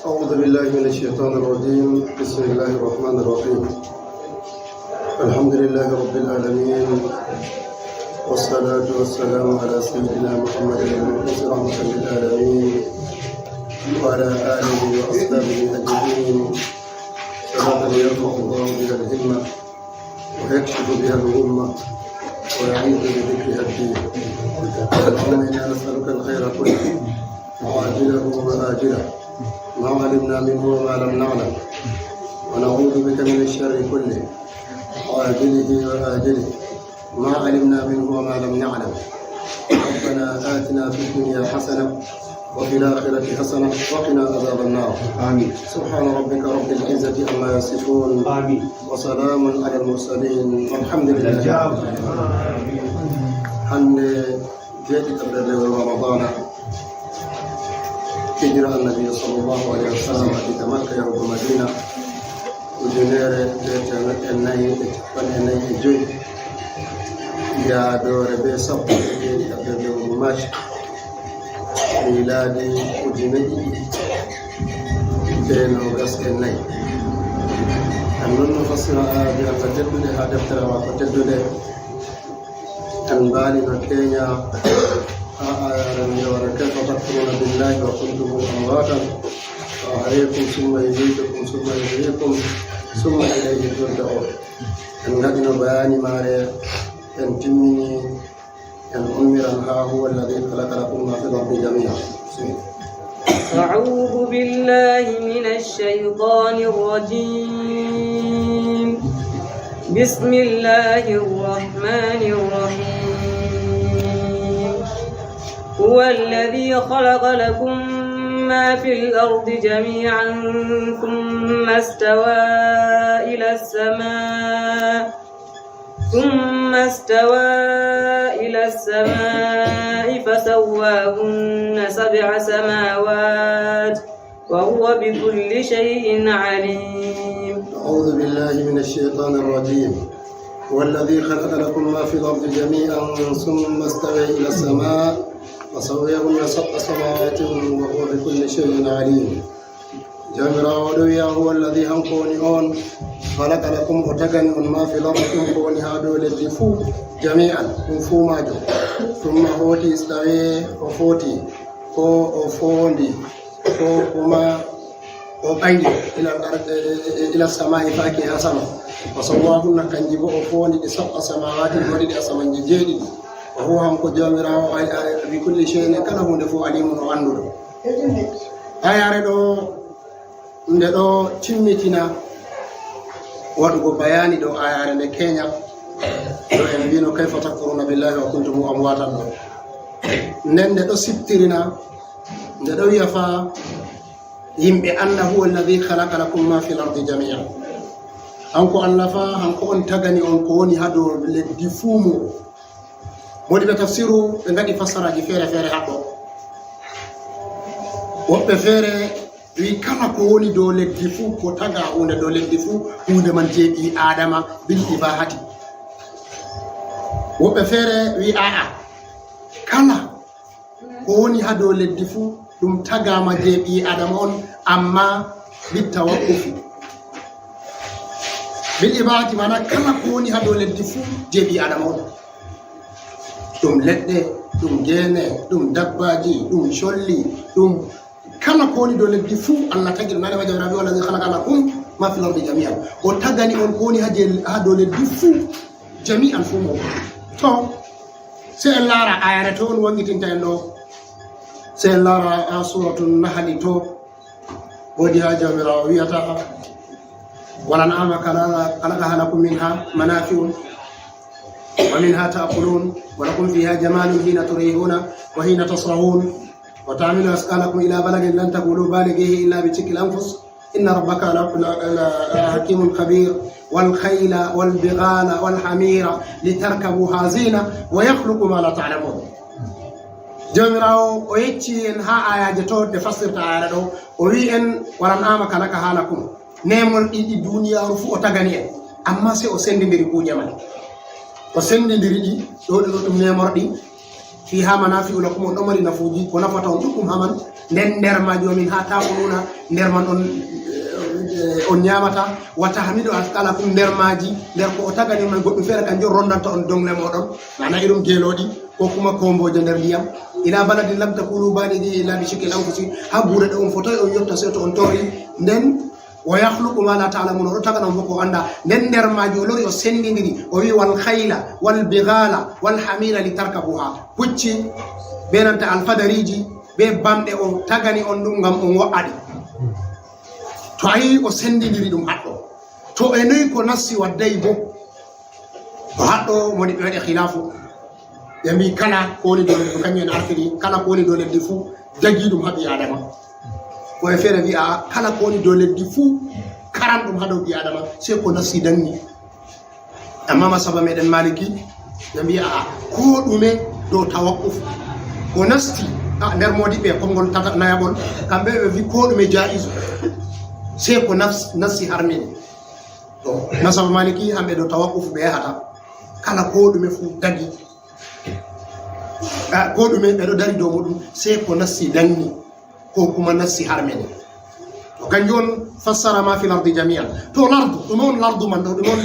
أعوذ بالله من الشيطان الرجيم. بسم الله الرحمن الرحيم. الحمد لله رب العالمين، والصلاة والسلام على سيدنا محمد المبعوث رحمة للعالمين وعلى آله وأصحابه أجمعين. صلاة يرفع الله بها الهمة ويكشف بها الغمة ويعيد بذكرها الدين. اللهم إنا نسألك الخير كله وعاجله وآجله ما علمنا منه وما لم نعلم، ونعوذ بك من الشر كله عاجله وآجله ما علمنا منه وما لم نعلم. ربنا آتنا في الدنيا حسنة وفي الآخرة حسنة وقنا عذاب النار. آمين. سبحان ربك رب العزة عما يصفون. آمين. وسلام على المرسلين والحمد لله. حن جيت قبل رمضان هجرة النبي صلى الله عليه وسلم في مكة يا رب مدينة وجنير لتنك النهي جوي يا دور بيصب قبل ماشي ميلادي وجنيد بين وقص النهي. أنو نفسر آية فتدل هذا ترى وفتدل أنبالي مكينيا كيف تكفرون بالله وكنتم أمواتا وعليكم ثم يميتكم ثم يحييكم ثم إليه ترجعون. النبي بيان ماري أن تمني أن أمرا هو الذي خلق لكم ما في الأرض جميعا. أعوذ بالله من الشيطان الرجيم. بسم الله الرحمن الرحيم. هو الذي خلق لكم ما في الأرض جميعا ثم استوى إلى السماء فسواهن 7 سماوات وهو بكل شيء عليم. أعوذ بالله من الشيطان الرجيم. هو الذي خلق لكم ما في الأرض جميعا ثم استوى إلى السماء فسويهن 7 سماوات وهو بكل شيء عليم. جميرا ودويا هو الذي هنكوني أون خلق لكم وتغني ما في الأرض هنكوني هادو للدفو جميعا كنفو ماجو ثم هوتي استوى وفوتي كو وفوندي كو كما وقيني إلى السماء فاكي أسما فسواهن كنجيبو وفوندي 7 سماوات ودي أسما جيجيدي وهو همكو جامرا بكل شيء كان هو دفو عليم وعنده. ayare ɗo nde ɗo timmitina waɗugo bayani ɗo ayare nde Kenya ɗo en mbino kayfa takfuruna billahi wa kuntum amwatan ɗo nden nde ɗo siftirina nde ɗo wiya fa yimɓe anda huwa alladhi khalaqa lakum ma fil ardi jami'an. hanko Allah fa hanko on tagani on ko woni ha dow leddi fuu mu. Modiɓe tafsiru ɓe ngaɗi fassaraji feere feere haɗɗo. woɓɓe feere wi kala ko woni dow leddi fuu ko taga hunde dow leddi fuu hunde man je ɓi adama bil ibahati. woɓɓe feere wi aa kala ko woni ha dow leddi fuu ɗum tagama je ɓi adama on amma bitta wakkufi bil ibahati, mana kala ko woni ha dow leddi fuu je ɓi adama on. ɗum leɗɗe, ɗum gene, ɗum dabbaji, ɗum colli, ɗum kala ko woni dow leddi fuu Allah tagi ɗum. nane wa jawrabi wala khalaqa lakum ma fil ardi jami'an. o tagani on ko woni ha dow leddi fuu jami'an fuu mo. to se en laara ayare to on wangitinta en ɗo, se en laara ha suratul nahli to wodi ha jawmirawo wiyata walan'ama khalaqaha lakum minha manafi'un ومنها تأكلون ولكم فيها جمال حين تريحون وحين تصرخون وتعملوا أثقالكم إلى بلد لن تقولوا بالغيه إلا بشق الأنفس إن ربك حكيم خبير. والخيل والبغال والحمير لتركبوها زينة ويخلق ما لا تعلمون. جميراو ويتشي إن ها آية جتو تفسر تعالى وي إن walan'ama khalaqaha lakum nemol ɗiɗi duniyaru fu o tagani en amma se o sendidiri kuuje man o sendidiri ɗi ɗo ɗum nemorɗi fiha manafi'u lakum on ɗo mari nafuuji ko nafata on ɗuɗɗum haman nden nder maji min ha takuluna nder man on ñamata wa tahmidu asqalakum nder maji nder ko o tagani man goɗɗum feere kanjum rondanta on dongle moɗon mana irum geeloɗi ko kuma komboje nder ndiyam ila baladin lam takunu balidi illa bi shikil anfusi ha guure ɗe on fotoy on yotta seto on tori nden wa yakhluqu ma la ta'lamun o tagana on ko anda nden nder maji o lori o sendidiri o wi wal khayla wal bighala wal hamira li tarkabuha pucci be nanta alfadariji be bamɗe o tagani on ɗum ngam on wa'adi to ayi o sendidiri ɗum haɗɗo to e noyi ko nassi waddayi bo o haɗɗo moni ɓe waɗi khilafu ɓe mbi kala ko woni dow leddi kañum en artiri kala ko woni dow leddi fuu jaggi ɗum haɓi adama ko e feere wi'a kala ko woni dow leddi fuu karan ɗum ha dow ɓi adama sey ko nassi danni amma masaba meɗen maliki ɓe mbi'a ko ɗume dow tawaqquf ko nasti nder modiɓe konngol nayaɓol kamɓe ɓe wi ko ɗume jaisu sey ko nassi harmini to masaba maliki hamɓe dow tawaqquf ɓe yahata kala ko ɗume fuu dagi ko ɗume ɓeɗo dari dow muɗum sey ko nassi danni ko kuma nassi harmini to kanjum on fassara ma fil ardi jami'an to lardu ɗum on lardu man ɗo ɗum on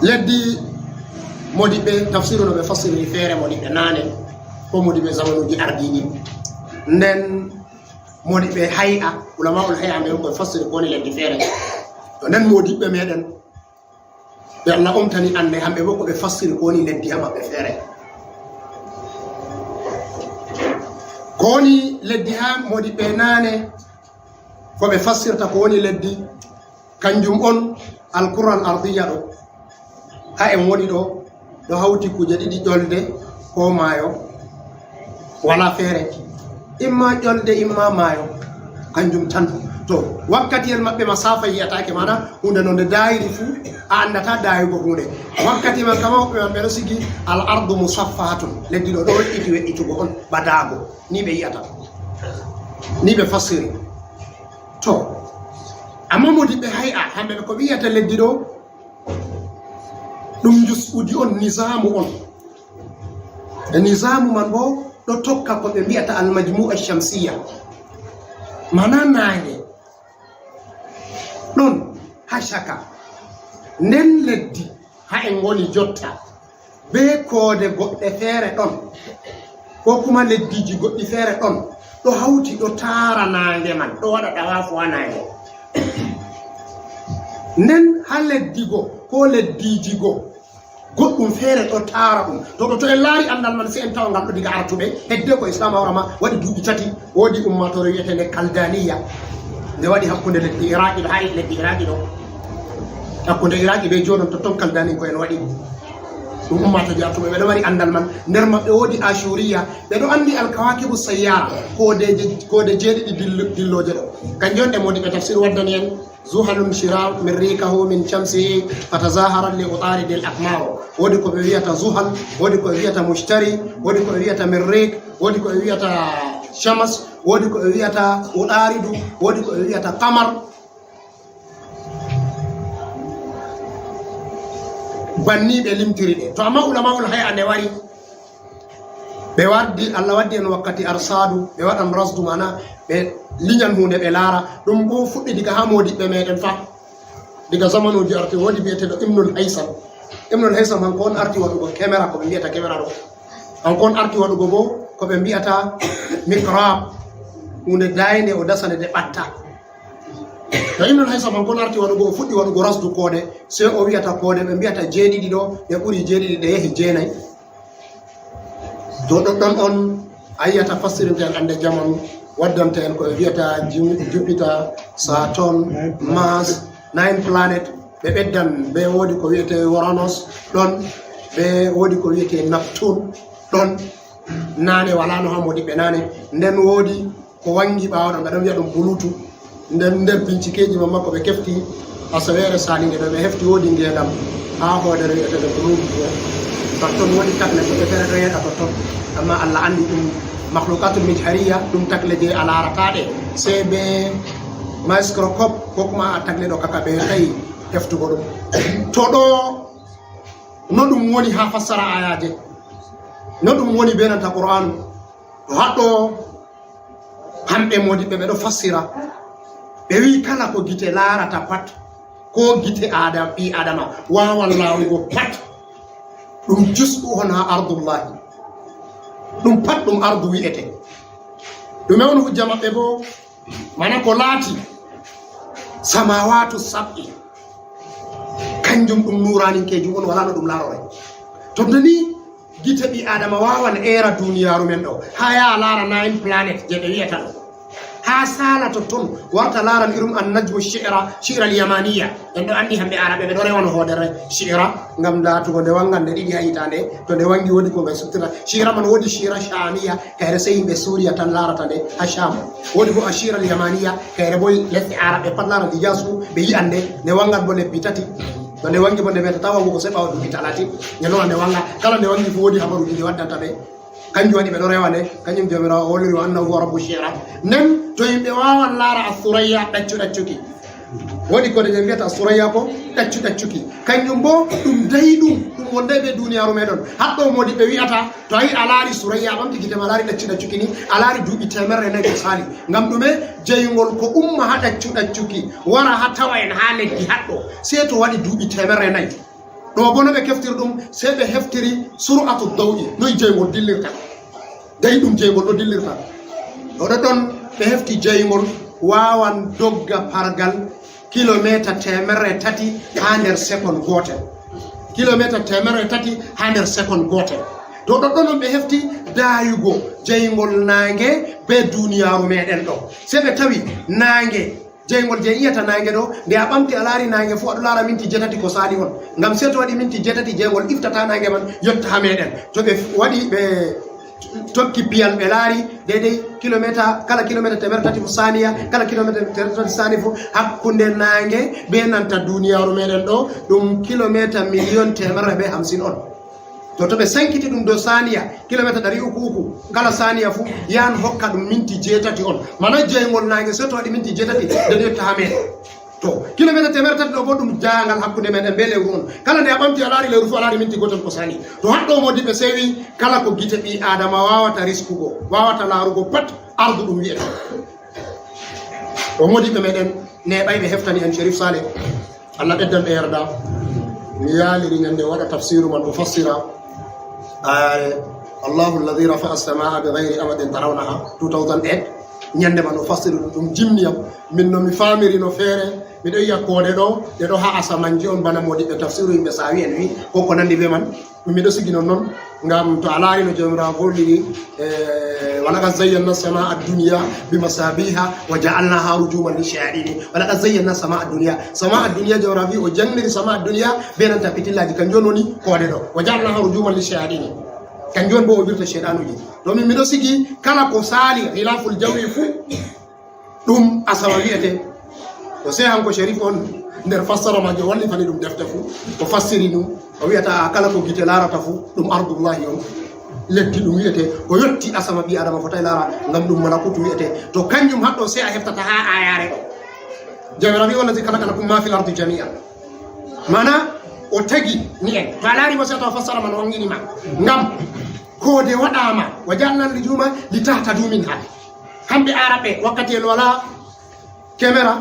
leddi modiɓe tafsiru no ɓe fassiri feere modiɓe nane ko modiɓe zamanuji ardiɗi nden modiɓe hay'a ulama'ul hay'a ɓe koye fassiri ko woni leddi feere to nden modiɓɓe meɗen ɓe Allah omtani ande hamɓe bo ko ɓe fassiri ko woni leddi ha maɓɓe feere ko woni leddi ha modiɓe nane ko ɓe fassirta ko woni leddi kanjum on alqura al ardiya ɗo ha en woni ɗo ɗo hawti kuje ɗiɗi ƴolde ko maayo wala feere imma ƴolde imma maayo kanjum tan to wakkati en maɓɓe masafa yiyatake mana hunde no nde dayiri fuu a andata dayugo hunde wakkati man kama woɓɓe man ɓeɗo sigi al ardu musaffatun leddi ɗo ɗo weƴƴiti weƴƴitugo on badago ni ɓe yiyata ni ɓe fassiri to amma modiɓe hay'a hamɓe ɓe ko wiyata leddi ɗo ɗum jusɓudi on nisamu on e nisamu man bo ɗo tokka ko ɓe mbiyata al majmu'a shamsiya mana nange ɗon ha shaka nden leddi ha en woni jotta be koode goɗɗe feere ɗon ko kuma leddiji goɗɗi feere ɗon ɗo hawti ɗo taara nange man ɗo waɗa ɗawafu ha nange nden ha leddigo ko leddijigo goɗɗum feere ɗo taara ɗum to en laari andal man si en tawa ngal ɗo diga artuɓe hedde ko islam awrama waɗi duuɓi tati woodi ummatore wiyetende kaldaniya nde waɗi hakkunde leddi iraqi ɗo ha leddi iraqi ɗo hakkunde iraqi be joɗon totton kaldani ko en waɗi ɗum ummatoje artuɓe ɓeɗo mari andal man nder maɓɓe woodi ashuriya ɓeɗo andi alkawakibu sayyara kode jeeɗiɗi dilloje ɗo kanjon ɗe modi ɓe tafsir waddani en zuhalum shirar min rikahu min shamsihi fatazaharat li utaridi l akmao woodi ko ɓe wiyata zuhal woodi ko ɓe wiyata mushtari woodi ko ɓe wiyata mirrik woodi ko ɓe wiyata shamas woodi ko ɓe wiyata uɗaridu woodi ko ɓe wiyata qamar banni ɓe limtiri ɗe to amma ulama'ul hay'a nde wari ɓe waddi Allah waddi en wakkati arsadu ɓe waɗan rasdu mana ɓe liñan hunde ɓe laara ɗum bo fuɗɗi diga ha modiɓɓe meɗen fa diga zamanuji arti woodi biyeteɗo ibnul haysam hanko on arti waɗugo caméra ko ɓe mbiyata caméra ɗo hanko on arti waɗugo bo ko ɓe mbiyata micrab hunde dayde o dasane de ɓatta to ibnul haysam hanko on arti waɗugo o fuɗɗi waɗugo rasdu koode sey o wiyata koode ɓe mbiyata jeeɗiɗi ɗo ɓe ɓuri jeeɗiɗi ɗe yehi jeenayi to ɗoɗɗon on a yiyata fassirinte en ande jamanu waddante en koye wiyata Jupiter, Saturn, Mars, 9 planet ɓe ɓeddan ɓe woodi ko wiyete Uranus ɗon ɓe woodi ko wiyete Neptune ɗon nane wala no ha modiɓɓe nane nden woodi ko wangi ɓawoɗo ɓeɗon wiya ɗum bulutu nden nder bincikeji mamma ko ɓe kefti asawere salinge ɗo ɓe hefti woodi ngendam ha hoodere wiyetede bulutu ton woodi takle ko ɓe fere ɗo yeɗa ton amma Allah andi ɗum makhlukatul mijhariya ɗum takle je a larataɗe sey ɓe microscope ko kuma a tagle ɗo kaka ɓe tawi heftugo ɗum to ɗo no ɗum woni ha fassara ayaje no ɗum woni be nanta qur'anu haɗɗo hamɓe modiɓɓe ɓe ɗo fassira ɓe wi kala ko gite laarata pat ko gite ɓi adama wawan laawugo pat ɗum jusɗu on ha ardullahi ɗum pat ɗum ardu wi'ete ɗume on hujja maɓɓe bo mana ko laati samawatu sab'i kanjum ɗum nuraninkeji on wala no ɗum laarore to ni gite ɓi adama wawan era duniyaru men ɗo ha ya laara 9 planet je ɓe wiyata ɗo ha sala to ton warta laaran irum an najmu shi'ra al yamaniya en ɗo andi hamɓe araɓe ɓe ɗo rewana hoodere shi'ra ngam laatugo nde wangan nde ɗiɗi ha hitande to nde wangi woodi ko ɓe suttira shi'ra man woodi shi'ra shamiya kayre sey yimɓe suuriya tan laarata nde ha sham woodi bo a shi'ra al yamaniya kayre bo lesɗe araɓe pat laara dijasu ɓe yi'an nde wangan bo lebbi tati to nde wangi bo nde wiyata tawa ko seɓa o duuɓi talati nde noon nde wanga kala nde wangi fo woodi habaruji ɗi waddanta ɓe kanjum waɗi ɓe ɗo rewa nde kañum jomirawo o woliri o annahu huwa rabbu shi'ra nden to yimɓe wawan laara a suraya ɗaccuki woɗi kode ɓe mbiyata a suraya ko ɗaccuki kanjum bo ɗum dayi ɗum wonde ɓe duniyaru meɗon haɗɗo modi ɓe wi'ata to a yi a laari suraya ɓamti gitema a laari ɗaccuki ni a laari duuɓi temerre nayi ko saali ngam ɗume jeyngol ko umma ha ɗaccuki wara ha tawa en ha leddi haɗɗo sey to waɗi duuɓi temerre nayi ɗo bo no ɓe keftiri ɗum sey ɓe heftiri sur'atu dawi noyi jeygol dillirta dayi ɗum jeygol ɗo dillirta ɗoɗo ɗon ɓe hefti jeygol wawan dogga pargal kilométre temerre tati ha nder seconde gotel kilométre temerre tati ha nder seconde gotel to ɗoɗɗo non ɓe hefti dayugo jeygol nangue be duniyaru meɗen ɗo se ɓe tawi nangue jeygol je iyata nangue ɗo nde a ɓamti a laari nangue fo aɗo laara minti jetati ko saali on ngam se to waɗi minti jetati jeygol iftata nangue man yotta ha meɗen to ɓe waɗi ɓe tokki piyal ɓe laari deydey kilométre kala kilométre temerre tati fo saniya kala kilométre temerre tati sani fo hakkunde nangue be nanta duniyaru meɗen ɗo ɗum kilométre million temerre be 50 on to ɓe sankiti ɗum dow saniya kilométre 300 kala saniya fu yan hokka ɗum minti jeetati on mana jeygol nangue so to waɗi minti jeetati nden yetta ha meɗen to kilométre temerre tati ɗo bo ɗum jaangal hakkude meɗen be lewru on kala nde a ɓamti a laari lewru fu a laari minti gotel ko sani to haɗɗo modiɓe sewi kala ko gite ɓi adama wawata riskugo wawata laarugo pat ardu ɗum wiyete o modiɓe meɗen neɓay ɓe heftani en Cherif Saleh Allah ɓeddan ɓe yerda mi yaaliri ñande waɗa tafsiru man o fassira Allahu alladhi rafa'a as-samaa bighayri amadin tarawnaha 2008 ñande man o fassiri ɗum jimniyam min no mi famiri no feere miɗo yiya koode ɗo ɗe ɗo ha asamanji on bana modiɓe tafsiru yimɓe sawi en wi koko nandi be man miɗo sigi non noon ngam to a laari no jomirawo holliri walaqad zayyana sama ad-dunya bimasabiha wa ja'alnaha rujuman lishayaɗini walaqad zayyana sama ad-dunya jomirawo wi o jangniri sama ad-dunya be nanta fitillaji kanjum woni koode ɗo wa ja'alnaha rujuman lishayaɗini kanjum bo o wirta shaytanuji to min miɗo sigi kala ko saali khilaful jawi fu ɗum asawa wiyete to sey hanko Cherif on nder fassara majo walli fani ɗum defte fu o fassiri ɗum o wiyata kala ko gite laarata fu ɗum ardullahi on leddi ɗum wiyete ko yotti asama ɓi adama fotay laara ngam ɗum malakutu wiyete to kanjum haɗɗo sey a heftata ha ayare ɗo jawirawi wallazi kalakalakum ma fil ardi jami'an mana o tagi ni en to a laari mo sey to fassara man wanginima ngam koode waɗama wa ja'alna rijuma li tahtadu minha hamɓe araɓe wakkati en wala caméra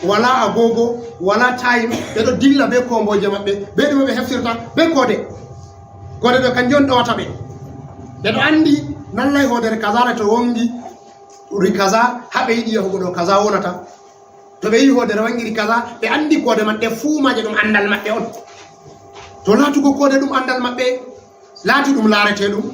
wala agogo wala time ɓeɗo dilla be komboje maɓɓe be ɗume ɓe heftirta be koode ɗo kanjum on ɗowata ɓe ɓeɗo andi nallay hoodere kasare to wongi ri kaza haɓe yiɗi yahugo ɗo kaza wonata to ɓe yi hoodere wangiri kaza ɓe andi koode man ɗe fuumaje ɗum andal maɓɓe on to laatugo koode ɗum andal maɓɓe laati ɗum laarete ɗum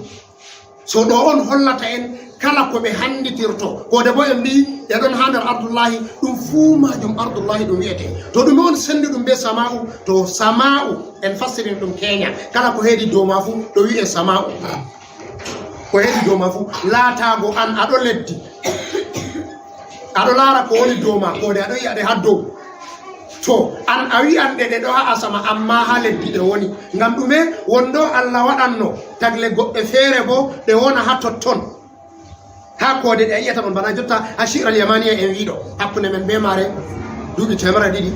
so ɗo on hollata en kala ko ɓe handitirto koode bo en mbi ɗe ɗon ha nder ardullahi ɗum fuu majum ardullahi ɗum wiyete to ɗume on sendi ɗum be sama'u to sama'u en fassirin ɗum keña kala ko heedi dow ma fu ɗo wi'e sama'u ko heedi dow ma fu laatago an aɗo leddi aɗo laara ko woni dow ma koode aɗo yi'aɗe ha dow to an a wi'an ɗe ɗo ha asama amma ha leddi ɗe woni ngam ɗume wonɗo Allah waɗanno tagle goɗɗe feere bo ɗe wona ha totton ha koode ɗe yiyata mon bana jotta ha shi'ral yamaniya en wiɗo hakkunde men be maare duuɓi temere ɗiɗi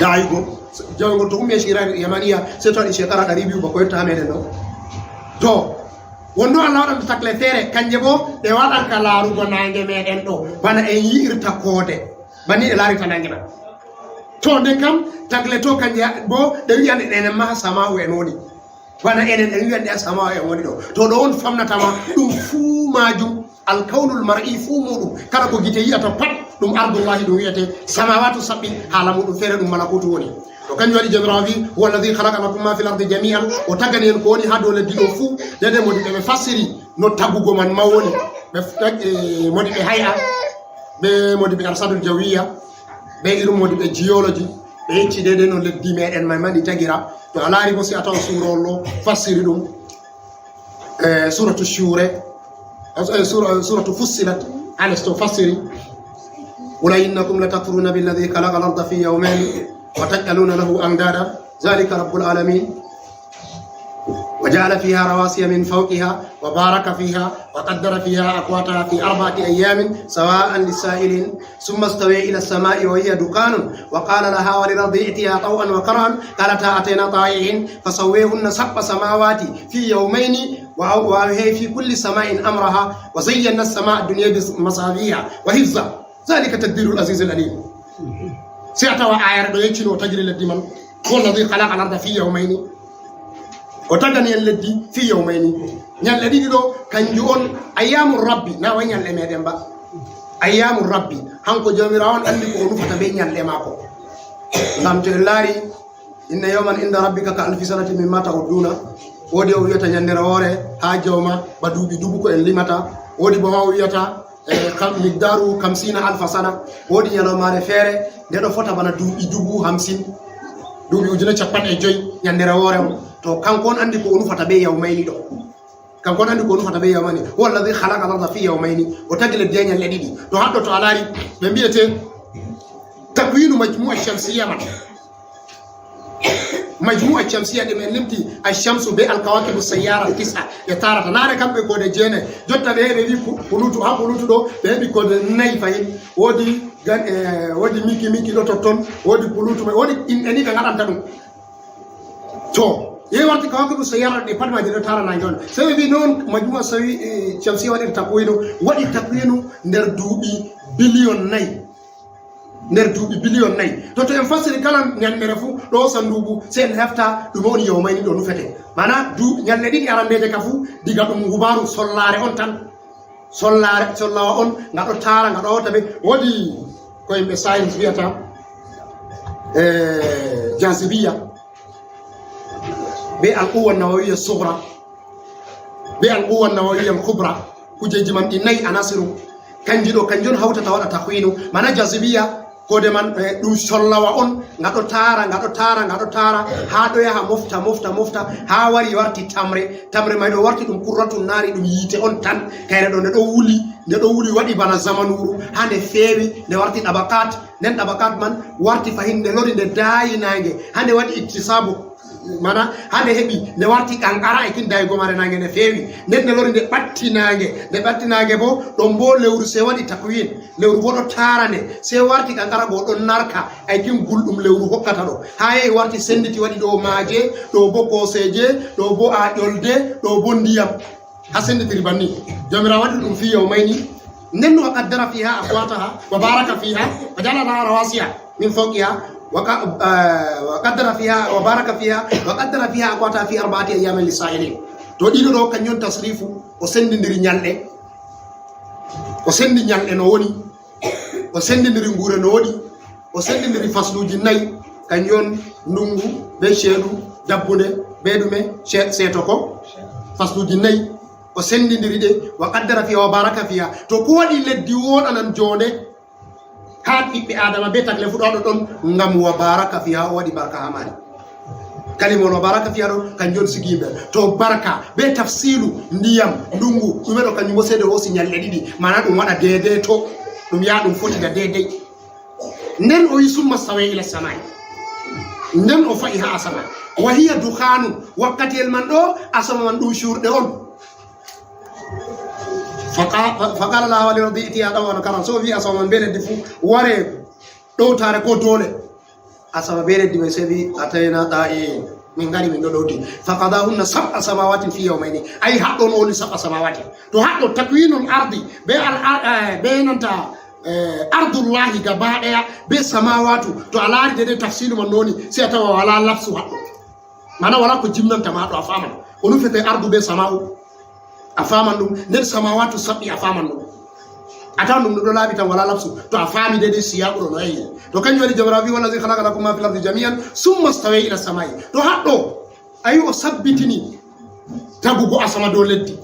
dayugo jawgol to ummi shi'ral yamaniya se to waɗi shekara 200 bako yotta ha meɗen ɗo to wondo Allah waɗanta takle feere kanje bo ɗe waɗan ka laarugo nange meɗen ɗo bana en yi'irta koode bani ɗe laarita nange men to nden kam takle to kanje bo ɗe wi'ande ɗenen ma sama'u en woni bana enen ɗe wi'ande sama'u en woni ɗo to ɗo on famnatama ɗum fuu majum alkawnul mar'i fuu muɗum kala ko gite yiyata pat ɗum ardullahi ɗum wiyete samawatu saɓɓi haala muɗum feere ɗum malakutu woni to kanjum waɗi jamirawo wi huwa alladi khalaqa lakum ma fil ardi jami'an o tagani en ko woni ha dow leddi ɗo fuu dede modi ɓe fassiri no tagugo man ma woni ɓe modi ɓe hay'a ɓe modi ɓe arsadul jawiya ɓe irum modi ɓe géologie ɓe yecci dede no leddi meɗen may mani tagira to a laari bo si a tawa surol ɗo fassiri ɗum suratu shure suratu fussilat anes to fassiri wala innakum latakfuruna billadi khalaqa al-arda fi yawmayn وتجعلون له أندادا ذلك رب العالمين وجعل فيها رواسي من فوقها وبارك فيها وقدر فيها أقواتها في 4 أيام سواء للسائلين ثم استوى إلى السماء وهي دخان وقال لها وللأرض ائتيا طوعا وكرها قالتا أتينا طائعين فسويهن 7 سماوات في يومين وهي في كل سماء أمرها وزينا السماء الدنيا بمصابيح وحفظا ذلك تدبير العزيز العليم سيأتوا آية دويتشين وتجري للدمان هو الذي خلق الأرض في يومين وتجني الذي في يومين نال الذي دو كان يقول أيام الرب ناوين يلمي با أيام الرب هنكو جميران أنك ونفت بين يلماكو لم تلاري إن يوما عند ربك كألف سنة مما تعدون ودي ويتا ينيروره هاجوما بدوبي دوبكو الليمتا ودي بما ويتا مقداره 50,000 سنة ودي يلومار فيري ndeɗo fota bana duuɓi 50 duuɓi ujune 50 ñandere woore on to kanko on andi ko o nufata ɓe yawmayni ɗo kanko on andi ko o nufata ɓe yawmayni huwa alladi khalaqa al-arda fi yawmayni o tagi leddi e ñalle ɗiɗi to haɗɗo to a laari ɓe mbiyete takwinu majmua shamsiya man majmua shamsiya ɗi men limti alchamsu be alkawakibu sayyara 9 ɓe tarata naare kamɓe kode 9 jotta ɓe heɓe wi pulutu ha pulutu ɗo ɓe heɓi kode 4 fayin woodi wodi miki ɗo totton wodi pulutu may wodi eni ɓe gaɗanta ɗum to yeyi warti kawakibu sayyara ɗe pat maji ɗo taranage on so ɓe wi noon majmua sawi shamsiya waɗiri takwinu waɗi takwinu nder duuɓi billion 4 nder duuɓi billion 4 to en fassiri kala ñandere fuu ɗo sandugu se en hefta ɗum woni yawmayni ɗo nufete mana ñalɗe ɗiɗi arandeje ka fuu diga ɗum hubaru sollare on tan sollawa on ngaɗo tara ngaɗo hawta ɓe woodi ko yimɓe science wiyata jasibiya be alquwa nawawiya sugra be alquwa nawawiya kubra kujeji man ɗi 4 anasiru kanji ɗo kanjon hawtata waɗa takwinu mana jasibiya kode man ɗum sollawa on ngaɗo tara ha ɗo yaha mofta ha wari warti tamre may ɗo warti ɗum kurratu naari ɗum yiite on tan kayre ɗo nde ɗo wuli waɗi bana zamanuru ha nde feewi nde warti ɗabakat nden ɗabakat man warti fahin nde lori nde daayinange ha nde waɗi ittisabu mana hande heɓi nde warti kankara e kin daygomare nange nde feewi nden nde lori nde ɓattinage bo ɗon bo lewru se waɗi takwin lewru bo ɗo tara nde se warti kankara go ɗon narka ay kin gulɗum lewru hokkata ɗo ha yehi warti senditi waɗi ɗo maaje ɗo bo koseje ɗo bo a ƴolde ɗo bo ndiyam ha senditiri banni jomirawo waɗi ɗum fi yawmayni nden no wa qaddara fiha aqwataha wa baraka fiha wa ja'ala rawasiya min fawqiha وقدر فيها وبارك فيها وقدر فيها أقواتها في 4 أيام للسائلين to ɗiɗo ɗo kañum tasrifu o sendidiri ñalɗe o sendi ñalɗe no woni o sendidiri nguure no woni o sendidiri fasluji 4 kañum ndungu be ceeɗu dabbude be ɗume seeto ko fasluji 4 o sendidiri ɗe wa qaddara fiha wa baraka fiha to ko waɗi leddi woɗanan jonde ha ɓiɓɓe adama be tagle fuɗoɗo ɗon ngam wa baraka fiha o waɗi barka ha mari kalimon wa baraka fiha ɗo kanjon sigimɓe to barka be tafsilu ndiyam ndungu ɗume ɗo kañum bo seede hosi ñalɗe ɗiɗi mana ɗum waɗa deedey to ɗum yaha ɗum fotiga deedey nden o yi summa sawe ila samai nden o fayi ha asama wa hiya dukhanu wakkatiyel man ɗo asama man ɗum cuurɗe on فقال الله ولرضي ائتيا طوعا وكرها سو في اسما بيلدي فو واري دوتare ko dole asama beeledi be sebi atayna ta'i min ngari min dodoti faqadahunna sab'a samawatin fi yawmayni ay haddo no woni sab'a samawati to haddo takwinul ardi be be nanta ardullahi gaba daya be samawatu to alari de tafsilu man noni sai tawa wala lafsu haddo mana wala ko jimnanta ma do afama onu fete ardu be samawu afaman dum nder samawatu sab'i afaman dum atan dum do labi tan wala lafsu to afami de siyaqo no ayi to kanyo wali jamrawi wala zai khalaqa lakum ma fil ardi jami'an summa stawa ila samai to haddo ayu sabbitini tabugo asama do leddi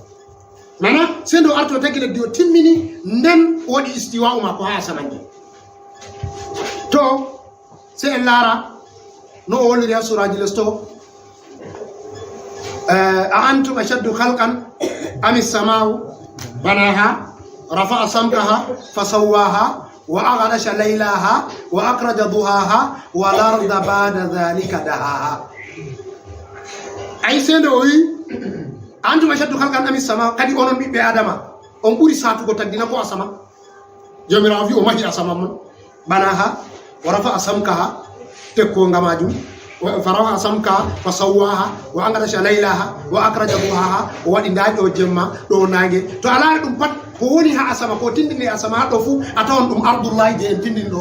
mana sendo arto tagi leddi o timmini nden wodi istiwa ma ko ha asama ni to se lara no woni ya suraji lesto أأنتم أشد خلقا أم السماء بناها رفع سمكها فسواها وأغرش ليلها وأخرج ضحاها والأرض بعد ذلك دحاها أي سندوي أنتم أشد خلقا أم السماء قد يقولون بآدم أم بوري ساتو كتجدنا كو أسما جميرا في أمه أسما بناها ورفع سمكها تكون غماجو فرفع سمكها فسواها وأغرش ليلها وأخرج ضحاها وأدي داجو جمع دو ناغي تو على دum pat ko woni ha asama ko tindini asama do fu atawan dum ardullahi je tindini do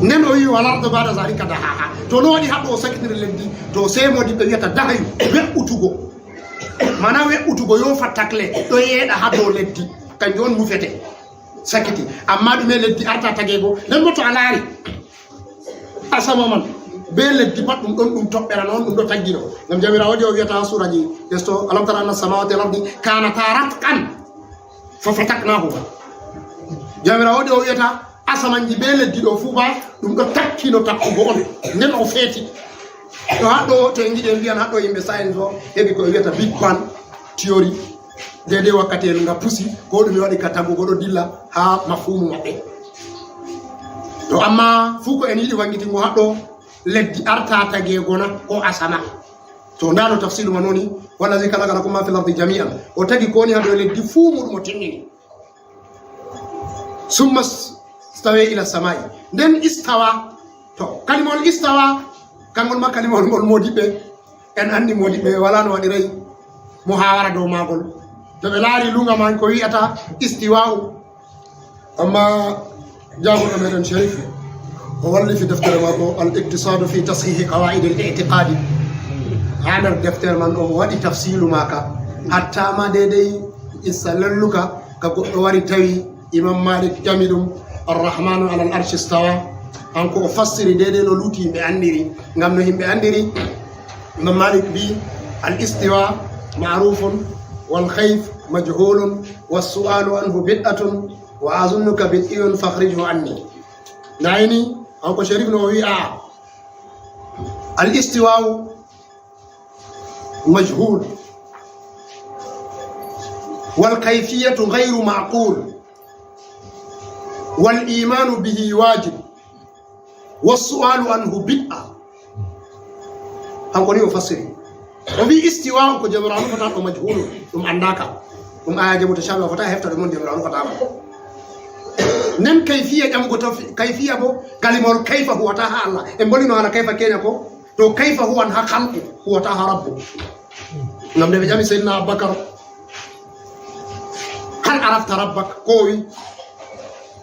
nen o yi wala do bada zalika daha to no wadi habbo sakitire leddi to sey modi be wiata dahayu we utugo mana we utugo yo fatakle do yeda ha do leddi kanjon mu fete sakiti amma dum leddi arta tagego nen moto alari asama man be leddi pat dum don dum tobbera non dum do taggino ngam jamira wadi o wiata suraji desto alam tara anna samawati wal ardi kanata ratqan fa fataknahu jamira wadi o wiata asamanji be leddi do fu ba dum do takkino takkugo on nen o feti to haddo to en jide biyan haddo yimbe science o hebi ko wiata big bang theory dede wakati en nga pusi ko dum wadi katago godo dilla ha mafhumu mabbe to amma fu ko en yidi wangiti ngo haddo leddi arta tage gona ko asama to ndano tafsilu manoni wala zika laga lakum ma fil ardi jami'an o tagi ko ni hado leddi fu mudum tinnini summa stawa ila samai den istawa to kalimol istawa kangol ma kalimol gol modibe en andi modibe wala no wadi rey muhawara do magol to be laari lunga man ko wi'ata istiwa amma jago meden sharif وولي في دفتر ماكو الاقتصاد في تصحيح قواعد الاعتقاد هذا الدفتر من ودي تفصيل ماكا حتى ما ديدي يسللوك كغوري تاوي امام مالك جامدوم الرحمن على العرش استوى انكو فسر ديدي لو لوتي مي انديري ngam no himbe andiri ngam malik bi الاستواء معروف والخيف مجهول والسؤال عنه بدعة واظنك بدء فاخرجه عني نايني أنكو شريف نووي الاستواء مجهول والكيفية غير معقول والإيمان به واجب والسؤال عنه بدعة أنكو نيو فسري وفي استواء كجبرانو فتاة مجهول ثم عندك ثم آية متشابهة فتاة هفتة من جبرانو فتاة nem kayfiya jam goto kayfiya bo kalimol kayfa huwa ta Allah en bolino ala kayfa kenya ko to kayfa huwa ha khalqu huwa ta rabbu ngam de jami sayyidina Abubakar hal arafta rabbak kowi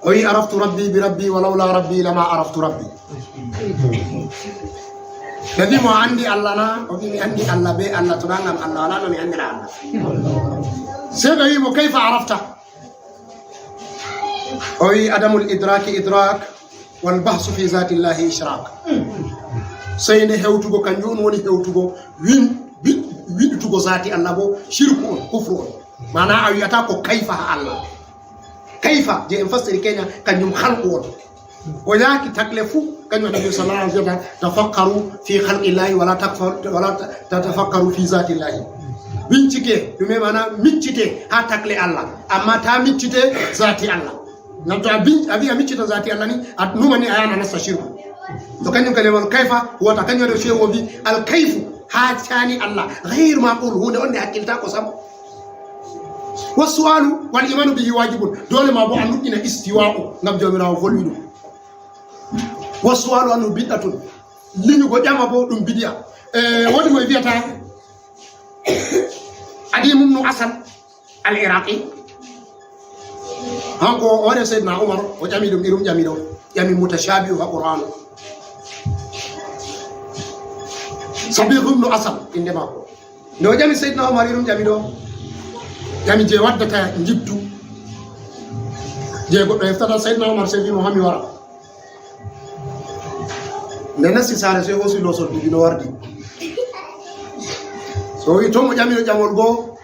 oyi araftu rabbi bi rabbi walawla rabbi lama araftu rabbi jadi mo andi Allah na o mi andi Allah be Allah to dangam Allah la no mi andi Allah sebe yi mo kayfa arafta أي عدم الإدراك إدراك والبحث في ذات الله إشراك سين هوتوغو كانجون وني هوتوغو وين توغو ذاتي الله بو شرك كفر معناه أي أتاكو كيف الله كيف جي انفسر كينيا كانيوم خلقون ولكن تكلفوا كانوا النبي صلى الله عليه وسلم تفكروا في خلق الله ولا تتفكروا في ذات الله bincike dume mana miccite ha takle Allah amma ta miccite zati Allah namto abi miccite zati Allah ni numa ni ayana nasa shirku to kanyum kalemal kayfa huwa ta kanyo do shewo bi al kayfu ha tani Allah ghayr maqul hunde onde hakilta ko sam wasu'alu wal imanu bihi wajibun dole ma bo andu ina istiwa'u ngam jomirawo volwidu wasu'alu anu bid'atun liñugo ƴama bo ɗum bidiya wodi moye wiyata Adim ibn Asad al-Iraqi hanko o waɗe Seydina Umar o ƴami ɗum irum ƴami ɗo ƴami mutashabihu ha Qur'an Sabih ibn Asad inde makko nde o ƴami Seydina Umar irum ƴami ɗo ƴami je waddata jibtu je goɗɗo heftata Seydina Umar se wimo hami wara nde nasti sare so hosi losol dubi no wardi so wi to mo ƴami ɗo ƴamol goo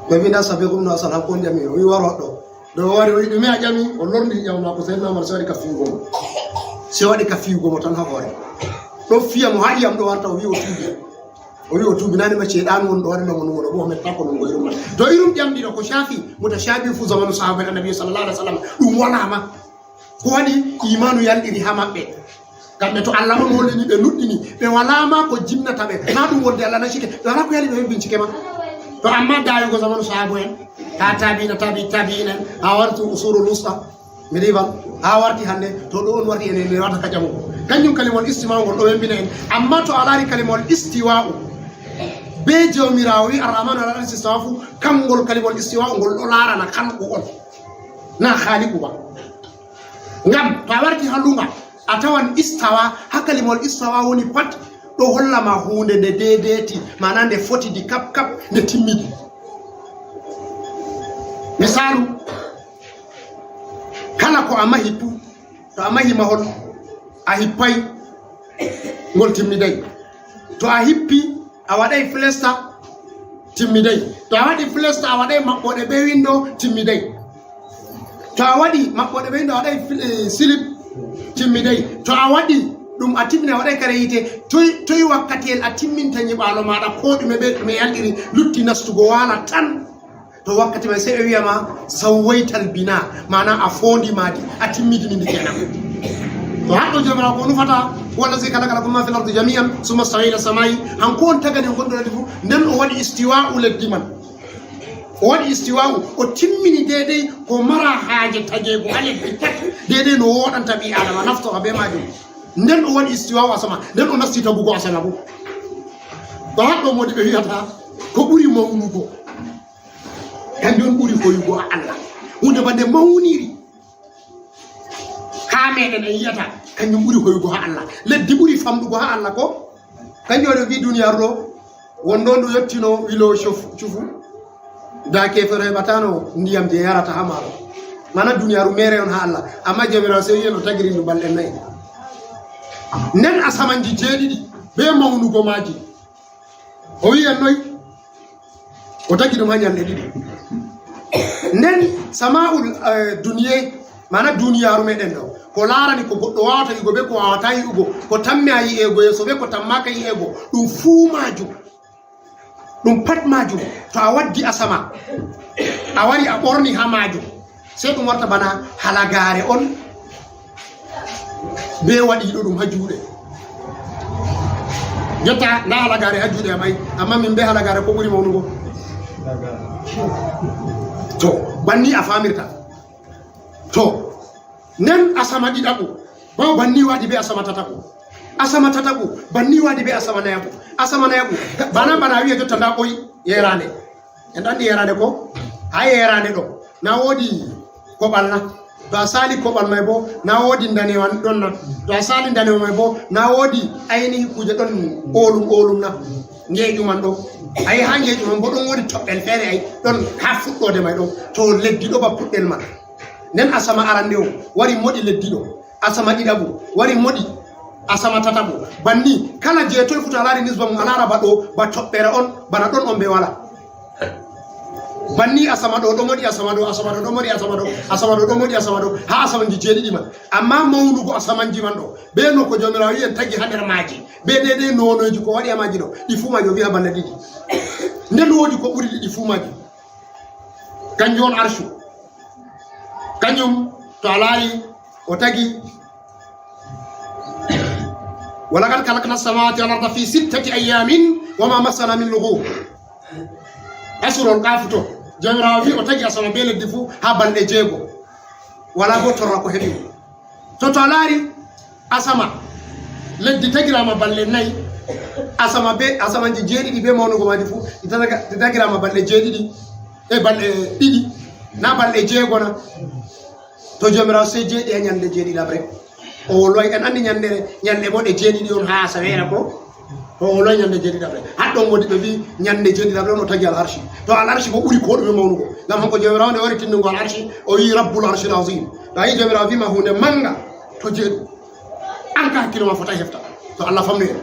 ɓe winda Sabih ibn Asad hakko ƴami o wi waro ɗo do wari o wi ɗume a ƴami o lorndi ƴam mako Seydina Umar se waɗi ka fiwgomo se waɗi ka fiwgomo tan ha hoore ɗo fiya mo haɗiyam ɗo warta o wi o tuubi nani ma ceeɗan won ɗo waɗinomo numoɗo bo o metta ko ɗum go irum to irum ƴamɗi ɗo ko shafi mutashabi fu zamanu sahaba en annabi sallallahu alaihi wasallam ɗum wonama ko waɗi imanu yalɗiri ha maɓɓe kamɓe to Allah on hollini ɓe nuɗɗini ɓe walama ko jinnata ɓe na ɗum wonde Allah nacike ɓe wala ko yali ɓe bincike ma to amma dayugo zamanu sahaba en ha tabi'in en ha warti usulul usta medieval ha warti hande to ɗo on warti enen wata ka jamu kañum kalimol istiwa'u ngol ɗo wembina en amma to a laari kalimol istiwa'u be jawmirawo wi arrahmanu ala arshi istawa fu kamngol kalimol istiwa'u ngol ɗo laarana kalku on na haaliku ba ngam to a warti ha lunga a tawan istawa ha kalimol istawa woni pat ɗo hollama hunde nde dedeti mana nde foti di kap kap nde timmidi misalu kala ko a mahi fu to a mahi mahol a hippay ngol timmiday to a hippi a waɗay flesta timmiday to a waɗi flesta a waɗay maɓɓoɗe ɓe windo timmiday to a waɗi maɓɓoɗe ɓe windo a waɗay silip timmiday to a waɗi ɗum a timmini a waɗay kare yite toyi wakkatiyel a timminta nyiɓalo maɗa ko ɗume ɓe ɗume yalɗiri lutti nastugo wala tan to wakkati mai sai ɓe wiyama sawwaital bina mana a fondi madi a timmidini ndi kenan to haɗɗo jomirawo ko nufata wallazi kalakalakum ma fil ardi jami'an summa stawa ila samai hanko on tagani gonɗo leddi fu nden o waɗi istiwa'u leddi man o waɗi istiwa'u o timmini dedei ko mara haaje tagego ha leddi pat dedei no woɗanta ɓi adama naftora be majum nden o waɗi istiwa'u asama nden o nasti tagugo asama fu to haɗɗo modi ɓe wiyata ko ɓuri mawnugo kanjum ɓuri hoyugo a Allah hunde bande mawniri ha meɗen en yiyata kanjum ɓuri hoyugo ha Allah leddi ɓuri famɗugo ha Allah ko kanjum waɗi wi duniyaru ɗo wonɗo ndu yettino wilo cufu da kefere heɓatano ndiyam je yarata ha maaro mana duniyaru mere on ha Allah amma jomirawo se wiyen o tagiri ndu balɗe nayyi nden asamanji jeeɗiɗi be mawnugo maji o wiyen noy o tagi ɗum ha ñalɗe ɗiɗi nden sama'ul duniye mana duniyaru meɗen ɗo ko larani ko goɗɗo wawata yigo be ko wawata yi'ugo ko tamme a yi'ego yeso be ko tammaka yi'ego ɗum fuu majum ɗum pat majum to a waddi asama a wari a ɓorni ha majum sei ɗum warta bana halagare on be waɗiɗo ɗum ha juuɗe jotta nda halagare ha juuɗe amay amma min be halagare ko ɓuri mawnugo to banni a famirta to nen asama ɗiɗaɓo bawo banni waɗi be asama tataɓo banni waɗi be asama nayaɓo bana wiya jotta nda ɓoyi yerande en ɗanɗi yerande ko ha yerande ɗo na woodi koɓal na to a sali koɓal may bo na woodi danewan ɗon na to a sali danewa may bo na woodi ayni kuje ɗon olum na ngeeƴu man ɗo ayi ha ngeeƴu man bo ɗon woodi toɓɓel feere ay ɗon ha fuɗɗode may ɗo to leddi ɗo ba puɗɗel man nden asama arande o wari moɗi leddi ɗo asama ɗiɗaɓo wari moɗi asama tataɓo banni kala jeetoy futa a laari nisba mum a laara ba ɗo ba toɓɓere on bana ɗon on ɓe wala banni asama ɗo ɗo moɗi asama ɗo ɗo moɗi asama ɗo ɗo moɗi asama ɗo ha asamanji jeeɗiɗi man amma mawnugo asamanji man ɗo be no ko jomirawo wiyen tagi ha nder maaji be dede nonoji ko waɗi amaji ɗo ɗi fuu maji o wiya bande ɗiɗi nden woodi ko ɓuri ɗiɗi fuu maji kanjum on arshu kanjum to a laari o tagi walaqad kalakna samawati wal arda fi 6 ayamin wama massana min lughub asurol kafuto jomirawo wi o tagi asama be leddi fuu ha balɗe 6 wala bo torra ko heɓi to a laari asama leddi tagirama balle nayi asamanji jeeɗiɗi be mawnugo maji fuu ɗi tagirama balɗe jeeɗiɗi e balɗe ɗiɗi na balɗe jeegona to jomirawo sey jeeɗi e ñande jeeɗiɗaɓre o woloy en andi ñande bo ɗe jeeɗiɗi on ha saweera ko to o woloy ñande jeeɗiɗaɓre haɗɗon wodi ɓe mbi ñande jeeɗiɗaɓre on o tagi al arshi to al arshi bo ɓuuri ko ɗume mawnugo ngam hanko jomirawo nde wari tinnugo al arshi o wi rabbul arshil azim to a yi jomirawo wima hunde manga to jeeɗi an ka hakkilo ma fota hefta to Allah famnu en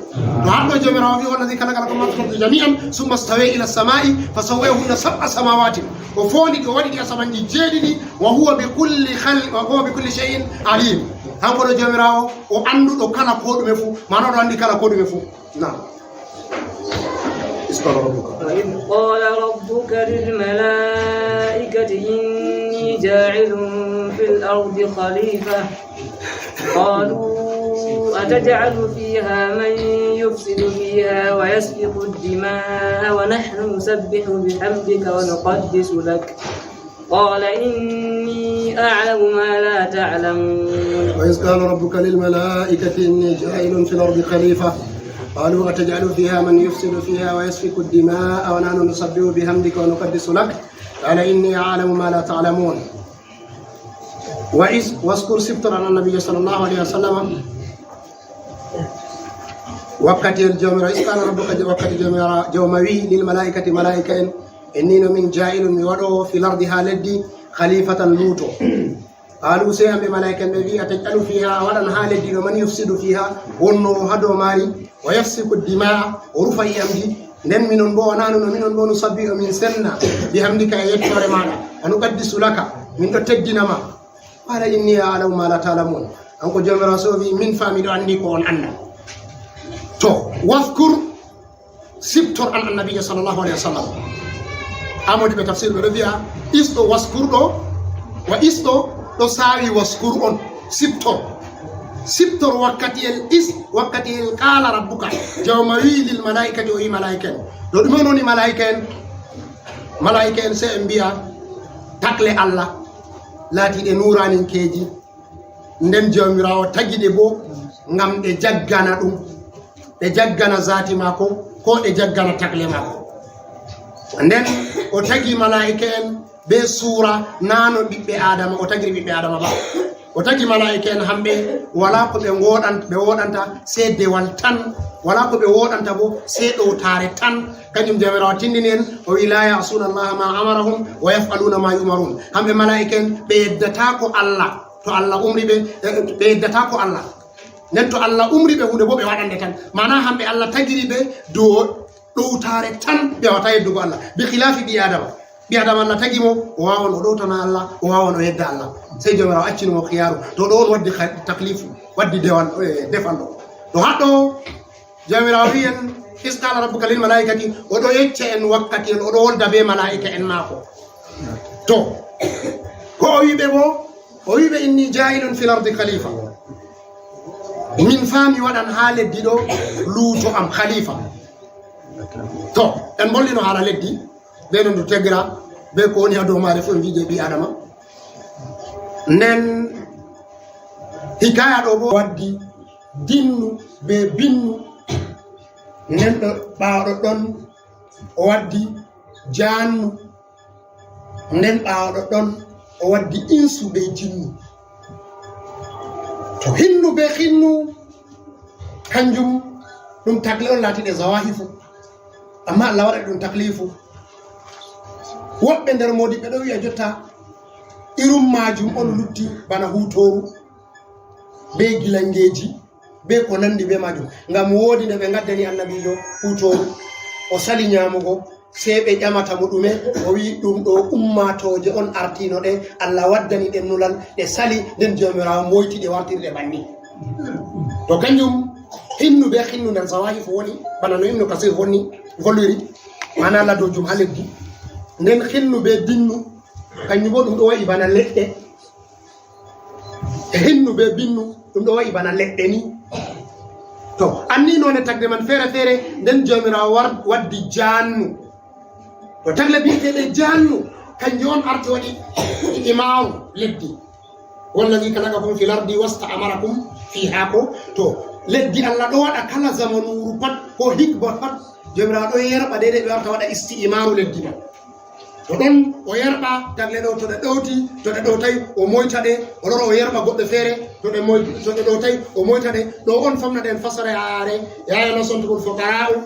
to haɗɗo jomirawo wi wallahi khalaqalakum ma fil ardi jami'an summa stawa ila samai fa sawwahunna sab'a samawati o fondi ɗo waɗi ɗi asamanji jeeɗiɗi wa huwa bi kulli shay'in alim hanko ɗo jomirawo o anduɗo kala ko ɗume fuu mana oɗo andi kala ko ɗume fuu nam وإذ قال ربك للملائكة إني جاعل في الأرض خليفة قالوا أتجعل فيها من يفسد فيها ويسفك الدماء ونحن نسبح بحمدك ونقدس لك قال إني أعلم ما لا تعلمون وإذ قال ربك للملائكة إني جاعل في الأرض خليفة قالوا أتجعل فيها من يفسد فيها ويسفك الدماء ونحن نسبح بحمدك ونقدس لك قال إني أعلم ما لا تعلمون واذكر سبتر على النبي صلى الله عليه وسلم وقت الجمرة إذ قال ربك وقت الجمرة جوموي للملائكة ملائكة إني من جاعل يودو في الأرض هالدي خليفة لوتو قالوا سيهم بملائكة النبي أتجعل فيها ولن هالدي ومن يفسد فيها ونو هدو ماري ويفسك الدماء ورفع يمدي nen minon bo wanano no minon bo no sabbi min senna bi hamdika e yettore mada anu qaddisu laka min do teddinama qala inni a'lamu ma la ta'lamun anko jomira sowi min fami do andi ko on anda to wafkur sibtor an annabi sallallahu alaihi wasallam amodi be tafsir be biya isto waskur do wa isto do sawi waskur on sibtor wakkati el qala rabbuka jawmawi lil malaikati wa malaikan do dum noni malaikan se biya takle Allah lati de nuranin keji ndem jawmirawo tagide bo ngam de jaggana dum de jaggana zati mako ko de jaggana takle mako nden o tagi malaikan be sura nano bibbe adama o tagi bibbe adama ba o tagi malaika en hambe wala ko be wodanta se dewal tan wala ko be wodanta bo se do tare tan kanyum jamira tindini en o ila ya'suna Allah ma amarahum wa yaf'aluna ma yumarun hambe malaika en be yeddata ko Allah to Allah umri be yeddata ko Allah nen to Allah umri be hunde bo be wadande tan mana hambe Allah tagiri be do tare tan be wata yeddugo Allah bi khilafi bi adama Allah tagimo o wawon o dotana Allah o wawon o yedda Allah sey jomirawo accino mo khiyaru to do on waddi taklifu waddi defando do haddo jomirawo wiyen isqala rabbuka lil malaikati o do yecce en wakkati en o do wolda be malaika en mako to ko o wibe inni ja'ilun fil ardi khalifa min fami wadan ha leddi do luuto am khalifa to en bollino hala leddi be non do tegra be ko woni hado mare fo wiije bi adama nen hikaya do bo waddi dinnu be binnu nen do baawdo don o waddi jannu nen baawdo don o waddi insu be jinnu to hinnu be khinnu kanjum dum takle on lati de zawahifu amma Allah wada dum taklifu wobbe der modi be do wi'a jotta irum majum on lutti bana hutoru be gilangeji be ko nandi be majum ngam wodi de be gaddani annabijo hutoru o sali nyamugo sebe jamata mo dume o wi dum do ummatoje on artino de Allah waddani den nulal de sali den jomirawo moyti de wartirde banni to kanjum hinnu be khinnu nan sawahi fo woni bana no ibn kasir woni voluri mana la do jum haleddi nden hinnu be dinnu kanjum bo dum do wayi bana ledde hinnu be binnu dum do wayi bana ledde ni to anni non e tagde man fere nden jomirawo waddi jannu to tagle bi'ete jannu kanjum on arti wadi imamu leddi wallazi kalakakum fil ardi wasta'amarakum fiha ko to leddi Allah ɗo waɗa kala zamanuru pat ko hikba pat jomirawo ɗo yerɓa de ɓe warta waɗa istimaru leddi man to ɗon o yerɓa tagle ɗo to ɗe ɗowti to ɗe ɗowtayi o moyta ɗe o lora o yerɓa goɗɗe feere to ɗe ɗowtayi o moyta ɗe ɗo on famna ɗen fasara yaare yaya nasontugol fokara'u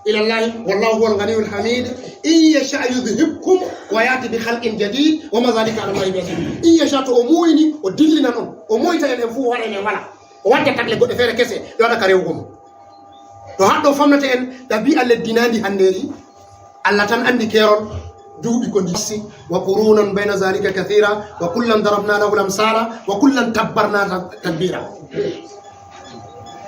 ilallahi wallahu huwal ganiyul hamid in yasha yudhibkum wa yati bi khalqin jadid wa ma zalika ala allahi bi'aziz in yasha to o muyni o dillina non o moyta en fu waɗa en wala o wadda tagle goɗɗe feere kese ɗe waɗa ka rewgom to haɗɗo famnata en ɗabi'a leddinandi hannderi Allah tan andi kerol duuɓi ko dissi wa qurunan bayna zalika kathira wa kullan darabna lahu lamsala wa kullan tabbarna tadbira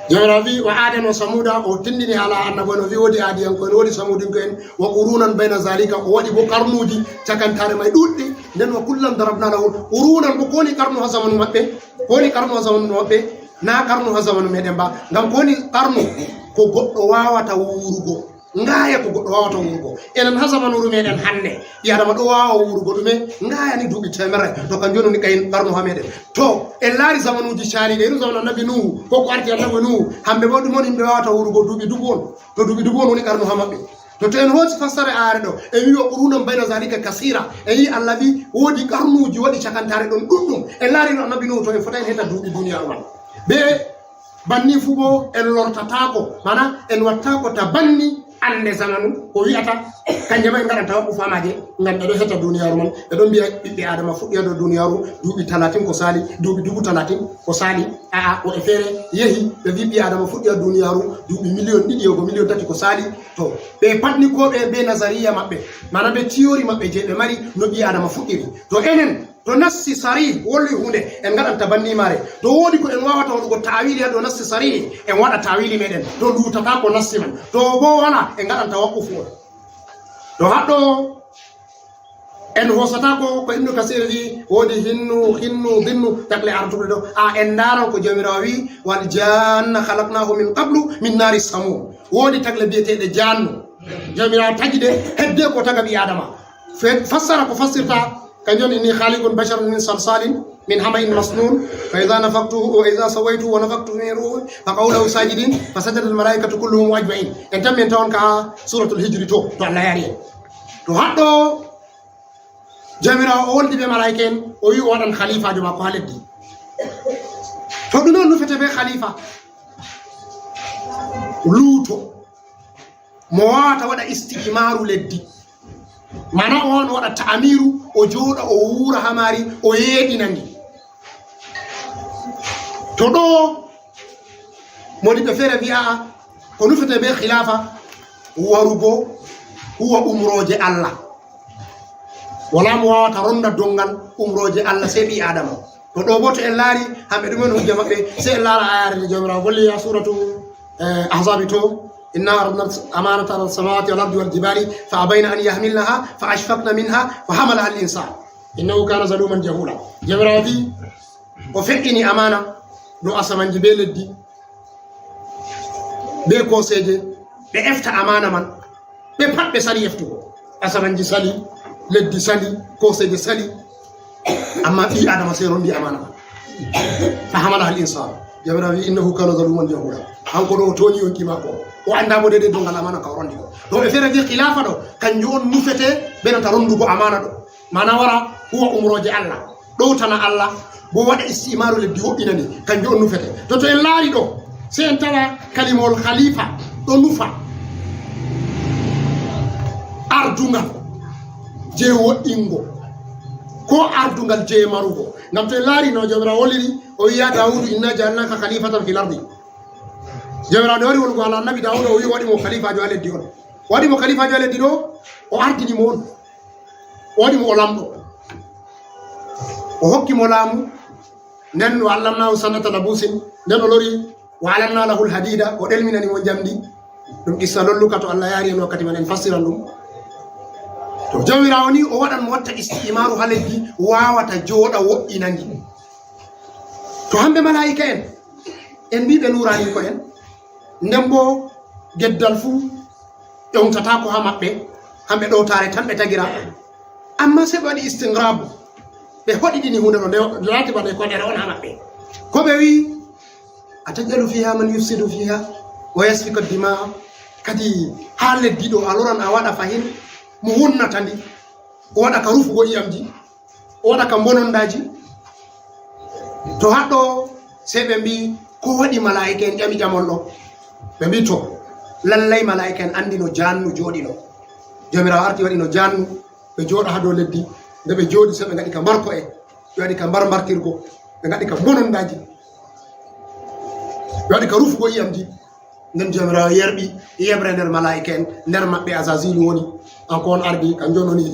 jomirawo wi wa adama samuda o tindini ala annabo no wi wodi adiyanko en wodi samudinko en wa qurunan bayna zalika o waɗi bo karnuji cakantare may ɗuɗɗi nden wa kullan darabna lahu qurunan bo kowoni karnu ha zamanu maɓɓe kowoni karnu ha zamanu maɓɓe na karnu ha zamanu meɗen ba ngam kowoni karnu ko goɗɗo wawata wurugo ngaya ko goɗɗo wawata wurugo enen ha zamanuru meɗen hande ɓiyadama ɗo wawa wurugo ɗume ngayani duuɓi temerre to kan joni ni kayen karnu ha meɗen to en laari zamanuji caaliɗe enu zamanu annabi nuhu koko arti annabi nuhu hamɓe bo ɗum on yimɓe wawata wurugo duuɓi dubu on to duuɓi dubu on woni karnu ha maɓɓe to en hoosi fassare aare ɗo en wi o qurunan bayna zalika kasira en yi Allah wi woodi karnuji waɗi cakantare ɗon ɗuɗɗum en laari no annabi nuhu to en fota en heta duuɓi duniyaru man ɓe banni fu bo en lortatako mana en wattako ta banni ande zamanu ko wi'ata kanje ma en gaɗanta waɓɓu famaje ngam ɓeɗo heta duniyaru man ɓeɗon mbiya ɓiɓɓe adama fuɗɗiya dow duniyaru duuɓi 30 ko sali duuɓi 30 ko sali aa woɓe feere yehi ɓe wi ɓi adama fuɗɗiya duniyaru duuɓi million 2 yogo million 3 ko sali to ɓe patni koɓe be nazariya maɓɓe mana ɓe théorie maɓɓe je ɓe mari no ɓi adama fuɗɗiri to enen to nassi sari wolli hunde en gaɗanta bannimare to woodi ko en wawata waɗugo tawili ha dow nassi sari en waɗa tawili meɗen to lutata ko nassi man to bo wala en gaɗanta waɓɓu fu to haɗɗo en hosata ko ibnu kasir wi woodi hinnu dinnu tagle artuɓe ɗo en daran ko jomirawo wi wal janna halaknahu min qablu min nari samum woodi tagle biyeteɗe jannu jomirawo tagi de hedde ko taga ɓi adama fassara ko fassirta kanjon inni khaliqun basharun min salsalin min hamain masnun fa idha nafaqtuhu wa idha sawaytuhu wa nafaqtu min ruhi fa qawlu sajidin fa sajada al malaikatu kulluhum ajma'in en tammen tawon ka suratul hijri to Allah yari to haddo jamira o woldi be malaika en o wi wadan khalifa jo makko haleddi to ɗum non nufete be khalifa luuto mo wawata waɗa istimaru leddi mana on waɗa ta'amiru o jooɗa o wuura ha maari o yeeɗinandi to ɗo moni ɓe feere wi'a ko nufete be khilafa warugo huwa umroje Allah wala mo wawata ronda dongal umroje Allah sey ɓi adama to ɗo bo to en laari hamɓe ɗumen hujja maɓɓe sey en laara ayare nde jomirawo golli ha suratu ahzabi to إنا عرضنا الأمانة على السماوات والأرض والجبال فأبين أن يحملنها فأشفقن منها فحملها الإنسان إنه كان ظلوما جهولا جبرائيل وفقني أمانة دو أسمان جبال الدي بي كوسيجي بي إفتا أمانة من بي بات بسالي يفتو أسمان جي سالي لدي سالي كوسيجي سالي أما في آدم سيرون دي أمانة فحملها الإنسان جبرائيل إنه كان ظلوما جهولا hankoɗo o toni on kimako o andamo dede dongal amana ka rondi ko ɗo ɓe feere wi khilafa ɗo kanjum on nufete ɓenata rondugo amana ɗo mana wara huwa umroje Allah ɗowtana Allah bo waɗa istimaru leddi woɗɗinani kanjum on nufete to en laari ɗo se en tawa kalimol khalifa ɗo nufa ardungal je woɗɗingo ko ardungal je marugo ngam to en laari no jomirawo wolliri o wiya Dawudu inna ja'alnaka khalifatan fil ardi jomirawo wari wolgo ala annabi Dawud o wi waɗimo khalifajo ha leddi on waɗimo khalifajo ha leddi ɗo o ardinimo on o waɗimo o lamɗo o hokkimo laamu nden o allamnahu sannata labusin nden o lori wa alanna lahu lhadida o ɗelminanimo jamdi ɗum qissa lolluka to Allah yaari en wakkati man en fassiran ɗum to jomirawo ni o waɗan mo watta istimaru ha leddi wawata jooɗa woɗɗinandi to hamɓe malaika en mbiɓe nurani ko en nden bo geddal fuu ƴewtata ko ha maɓɓe hamɓe ɗowtare tan ɓe tagira amma se ɓe waɗi istingrabu ɓe hoɗiɗini hunde ɗo nde laati bane koɗere on ha maɓɓe ko ɓe wi atajalu fiha man yufsidu fiha wa yasfiku dimaa kadi ha leddi ɗo a loran a waɗa fahin mo wonnata ndi o waɗa ka rufugo iyamji o waɗa ka bonondaji to haɗɗo sey ɓe mbi ko waɗi malaika en ƴami ƴamol ɗo ɓe mbi to lallay malaika en andi no jannu jooɗi ɗo jomirawo arti waɗi no jannu ɓe jooɗa ha dow leddi nde ɓe jooɗi so ɓe gaɗi ka marko en ɓe waɗi ka mbartirgo ɓe gaɗi ka bonondaji ɓe waɗi ka rufugo iyamji nden jomirawo yerɓi yeɓre nder malaika en nder maɓɓe azazilu woni an ko on ardi kan joni woni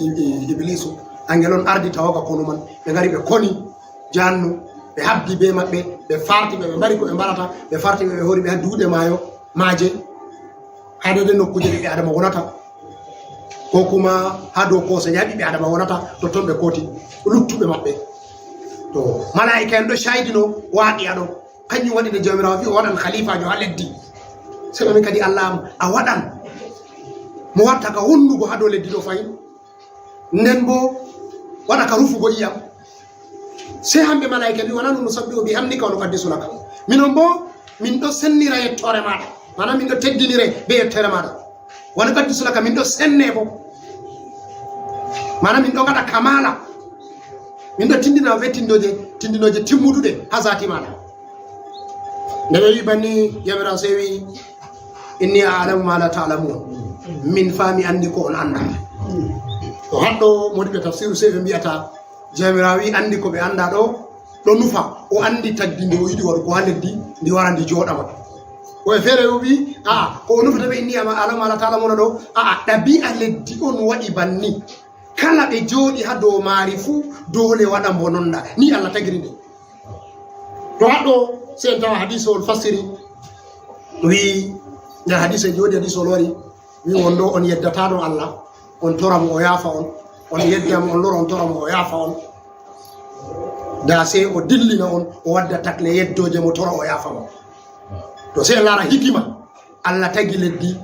iblisu angel on ardi tawaga kono man ɓe gari ɓe koni jannu ɓe habdi be maɓɓe ɓe farti ɓe mbari ko ɓe mbarata ɓe farti ɓe hori ɓe ha duuɗe maayo maaje ha dede nokkuje ɓiɓɓe adama wonata ko kuma ha dow koseje ha ɓiɓɓe adama wonata to toon ɓe kooti luttuɓe maɓɓe to malaika en ɗo shaydino waaɗi aɗo kañum waɗi nde jomirawo wi o waɗan khalifajo ha leddi seɓe min kadi allah a waɗan mo watta ka wonnugo ha dow leddi ɗo fayin nden bo waɗa ka rufugo iyam sey hamɓe malaika wi wona ɗum no sabbi o bi hamdika ono kaddi sulaka minon bo min ɗo sennira yettore maɗa manam min ɗo teddinire be yettere maɗa wona kaddi sulaka min ɗo senne bo manam min ɗo gaɗa kamala min ɗo tindina be tindinoje timmuduɗe ha zati maɗa nde ɓe wi banni yamira sey wi inni a'lamu ma la ta'lamun min faami andi ko on anda to haɗɗo modiɓe tafsiru sey ɓe mbiyata jamirawo wi andi ko ɓe anda ɗo nufa o andi tagdi nde o yiɗi waɗugo ha leddi ndi wara ndi jooɗama koye feere o wi aa ko o nufata ɓe inni a'lamu ma la ta'lamuna ɗo ɗabi'a leddi on waɗi banni kala ɓe jooɗi ha dow maari fuu dole waɗa bononda ni Allah tagiri nde to haɗɗo sey en tawa hadise ol fassiri wi nder hadise jooɗi hadise ol wari wi won ɗo on yeddataɗo Allah on toramo o yaafa on yeddamo on loro on toramo o yaafa on da sey o dillina on o wadda takle yeddoje mo tora o yaafa on to sey en laara hikima Allah tagi leddi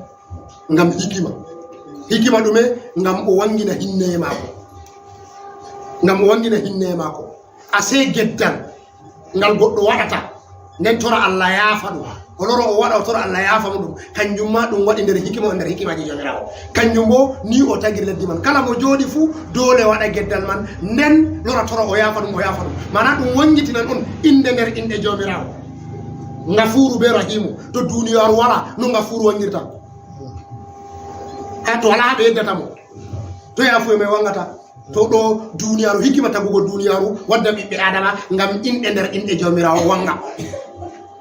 ngam hikima ɗume ngam o wangina hinne maako a sey geddal ngal goɗɗo waɗata nden tora Allah yaafa ɗum o loro o waɗa o tora Allah yaafa mo ɗum kanjum ma ɗum waɗi nder hikima o nder hikimaji jomirawo kanjum bo ni o tagiri leddi man kala mo jooɗi fuu dole waɗa geddal man nden lora tora o yaafa ɗum mana ɗum wangitinan on inde nder inde jomirawo ngafuru be rahimu to duniyaru wala no ngafuru wangirta ha to wala haɓe yeddata mo to yaafu e may wangata to ɗo duniyaru hikima tagugo duniyaru wadda ɓiɓɓe adama ngam inɗe nder inɗe jomirawo wanga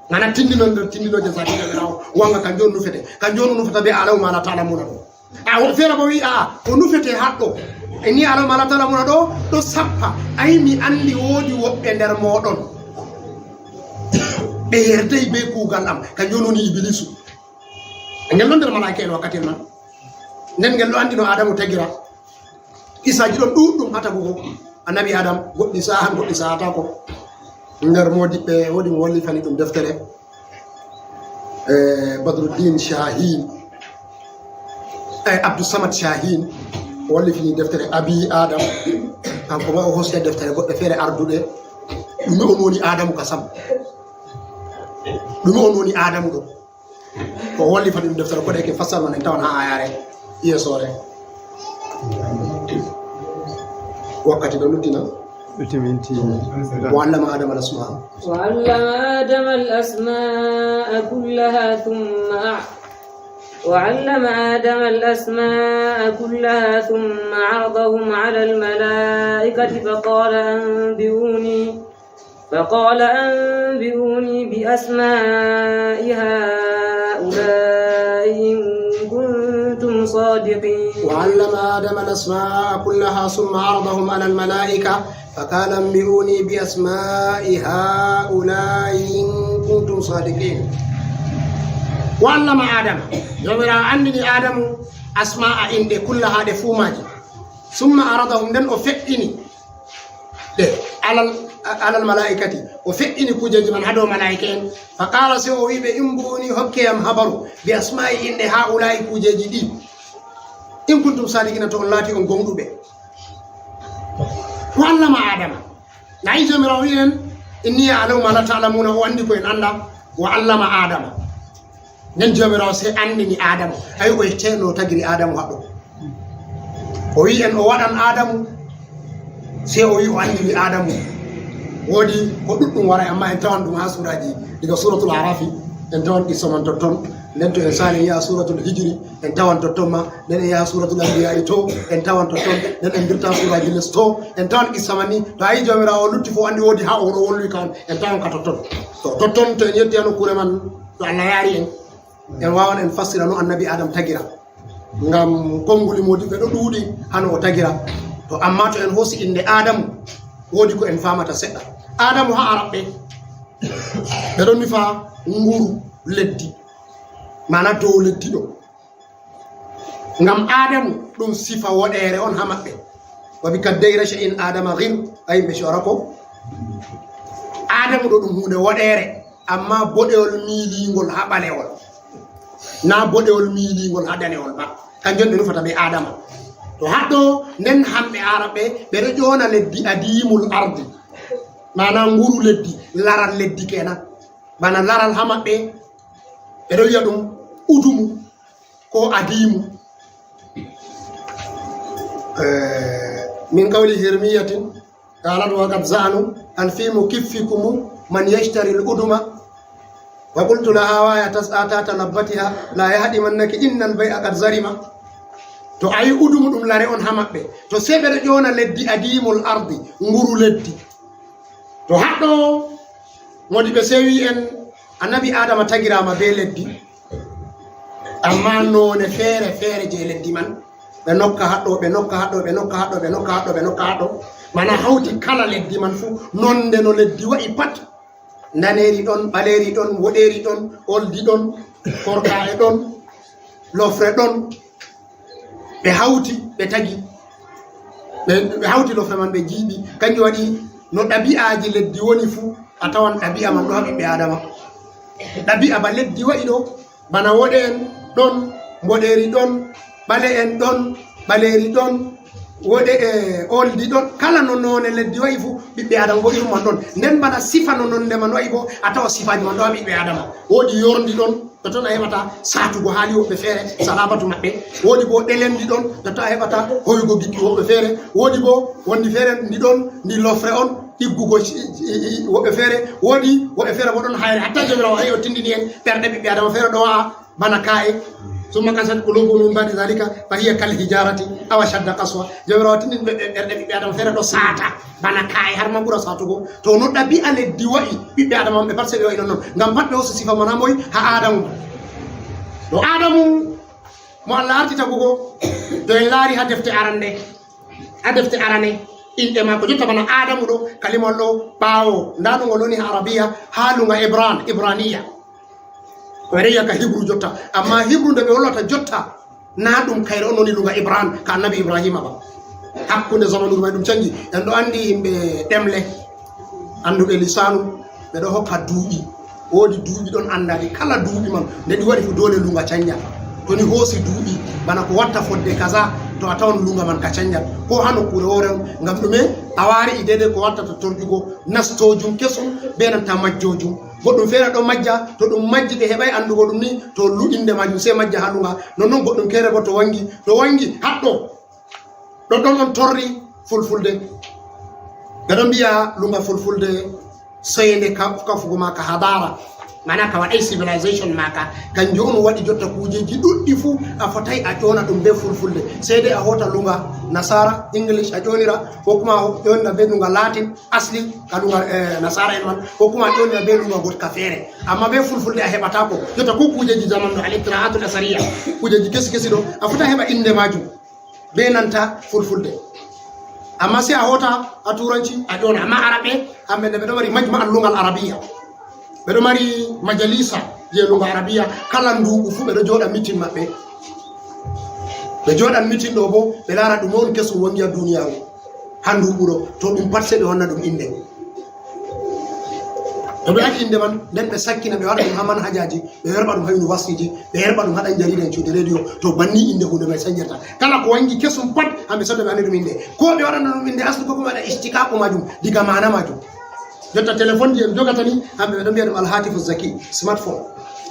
nana tindinon nder tindinoje sati jomirawo wanga kan joni nufete kan joni nufata be alaw mala ta'lamuna ɗo a feere bo wi o nufete haɗɗo e ni alaw mala ta'lamuna ɗo sappa ayi mi andi woodi woɓɓe nder moɗon ɓe yerdey be kuugal am kan joni woni ibilisu ngel ɗon nder malaika en wakkati man nden ngel ɗo andi no adamu tagira isaji ɗon ɗuɗɗum ha tagugo annabi adam goɗɗi sahan goɗɗi sahatako nder modiɓɓe woodi mo wallifani ɗum deftere Badruddin Shahin Abdousamad Shahin o wallifini deftere abi adam kanko ma o hosi deftere goɗɗe feere arduɗe ɗume on woni adamu ka sam ɗume on woni adamu ɗo ko o wallifani ɗum deftere goɗɗe ke fassal man en tawan ha ayare yeesore wakkati ɗo luttina وعلم آدم الأسماء كلها ثم عرضهم على الملائكة فقال أنبئوني بأسماء هؤلاء إن كنتم صادقين. وعلم آدم الأسماء كلها ثم عرضهم على الملائكة فقال أنبئوني بأسماء هؤلاء إن كنتم صادقين. وعلم آدم يومنا عندي آدم أسماء إن كلها دفوماجي ثم عرضهم دن أفئني على الملائكة وفئني كوجي من هذو ملائكين فقال سوي بإنبوني هكيم هبرو بأسماء إن هؤلاء كوجي دي إن كنتم صادقين تقولاتي أن قوموا به. وعلم آدم نعيش مراوين إني أعلم ما لا تعلمون وأني كوين أندا wa allama adama nen jomirawo se andini adamu ay o yeteno tagiri adamu haɗo o wi en o waɗan adamu se o wi o andini adamu wodi ko ɗuɗɗum wara amma en tawan ɗum ha suraji diga suratul arafi en tawan qissaman totton nden to en sani ya suratul hijri en tawan totton ma nden en yaha suratul anbiya to en tawan totton nden en dirta suraji les to en tawan qissaman ni to ayi jomirawo lutti fo andi wodi ha o ɗo wolwi kan en tawan ka totton to totton to en yetti ano kure man to Allah yaari en wawan en fassira no annabi adam tagira ngam konguli modi ɓe ɗo ɗuuɗi hano o tagira to amma to en hosi inde adamu wodi ko en famata seɗɗa adamu ha araɓɓe ɓe ɗon nifa nguru leddi mana dow leddi ɗo ngam adamu ɗum sifa woɗere on ha maɓɓe wabi kaddeyra in adama gir ayi ɓe cora ko adamu ɗo ɗum hunde woɗere amma boɗewol miilingol ha ɓalewol na boɗewol miilingol ha danewol ba kanjum ɓe nufata ɓe adama to haɗɗo nden hamɓe araɓe ɓeɗo ƴona leddi adimul ardi mana nguru leddi laral leddi kenan bana laral ha maɓɓe ɓeɗo wiya ɗum udumu ko adimu min qawli hirmiyatin qalat wa qad za'anu an fi mukiffikum man yashtari al uduma wa qultu laha wa ya tas'ata talabbatiha la yahdimannaki innal bay'a qad zarima to ayi udumu ɗum lare on ha maɓɓe to se ɓeɗo ƴona leddi adimul ardi nguru leddi to haɗɗo modi ɓe sewi en annabi adama tagirama be leddi amma none feere feere je leddi man ɓe nokka haɗɗo ɓe nokka haɗɗo ɓe nokka haɗɗo ɓe nokka haɗɗo ɓe nokka haɗɗo mana hawti kala leddi man fu nonde no leddi waɗi pat daneri ɗon ɓaleri ɗon woɗeri ɗon oldi ɗon korka'e ɗon lofre ɗon ɓe hawti ɓe tagi ɓe hawti lofre man ɓe jiiɓi kanjum waɗi no ɗabi'aji leddi woni fuu a tawan ɗabi'a man ɗo ha ɓiɓɓe adama ɗabi'a ba leddi waɗi ɗo bana woɗe en ɗon mboɗeri ɗon ɓale en ɗon ɓaleri ɗon woɗe e oldi ɗon kala no none leddi wayi fuu ɓiɓɓe adama bo irum man ɗon nden bana sifa no nonde man wayi bo a tawa sifaji man ɗo ha ɓiɓɓe adama woodi yordi ɗon toton a heɓata satugo haali woɓɓe feere sahabatu maɓɓe woodi bo ɗelendi ɗon toton a heɓata hoyugo gikki woɓɓe feere woodi bo wondi feere ndi ɗon ndi lofre on ɗiggugo woɓɓe feere woodi woɓɓe feere bo ɗon hayre hatta jomirawo hay o tindini en ɓerɗe ɓiɓɓe adama feere ɗo wa'a bana ka'e summa kasat qulubuhum min ba'di zalika fa hiya kal hijarati aw shadda qaswa jomirawo tindini ɓerɗe ɓiɓɓe adama feere ɗo saata bana ka'e har ma ɓura satugo to no ɗabi'a leddi wa'i ɓiɓɓe adama ɓe pat se ɓe wa'i ɗon noon ngam pat ɓe hoso sifa mana moy ha adamu to adamu mo Allah arti tagugo to en laari ha defte arane inɗe makko jotta bana adamu ɗo kalimol ɗo ɓaawo nda ɗum ngol woni ha arabiya ha lunga ibraniya ɓe rewiya ka hibru jotta amma hibru nde ɓe wollata jotta na ɗum kayre on woni lunga ibran ka annabi ibrahima ba hakkunde zamanuji may ɗum canji en ɗo andi yimɓe ɗemle anduɓe lisanu ɓeɗo hokka duuɓi woodi duuɓi ɗon andadi kala duuɓi man nde ɗi waɗi fu dole lunga canja to ni hoosi duuɓi bana ko watta fodde kaza to a tawan lunga man ka canjat ko ha nokkure woore ngam ɗume a waari idede ko wattata torjugo nastojum kesum be nanta majjojum goɗɗum feere ɗo majja to ɗum majji ɓe heɓay andugo ɗum ni to luɗinde majum se majja ha lunga nonnoon goɗɗum kere bo to wangi haɗɗo ɗon ɗon on torri fulfulde ɓeɗo mbiya lunga fulfulde soyende kafugo maka hadara mana ka waɗay civilisation maka kanjum on waɗi jotta kujeji ɗuɗɗi fuu a fotay a ƴona ɗum be fulfulde seyde a hota lunga nasara english a ƴonira ko kuma a ƴonira be lunga latin asli ka lunga nasara en man ko kuma a ƴonira be lunga gotka feere amma be fulfulde a heɓata ko jotta ko kujeji zaman ɗo alittirahatul asariya kujeji kesi kesi ɗo a fota heɓa inde majum be nanta fulfulde amma si a hota a turanci a ƴona amma araɓe hamɓe nde ɓeɗo mari majma al lungal arabiya ɓeɗo mari majalisa je lunga arabiya kala nduɓu fu ɓeɗo joɗa mitin maɓɓe ɓe joɗan mitin ɗo bo ɓe laara ɗum on kesum wongi ha duniyaru ha nduɓu ɗo to ɗum pat se ɓe wanna ɗum inde to ɓe waɗi inde man nden ɓe sakkina ɓe waɗa ɗum ha manhajaji ɓe yerɓa ɗum ha university ɓe yerɓa ɗum haɗan jarida en cuuɗe radio to banni inde hunde may sañirta kala ko wangi kesum pat hamɓe sotta ɓe andi ɗum inde ko ɓe waɗana ɗum inde asli ko kuma waɗa istiqaqu majum diga mana majum jotta téléphone ji en jogata ni hamɓe ɓe ɗon mbiya ɗum alhatifu zaki smartphone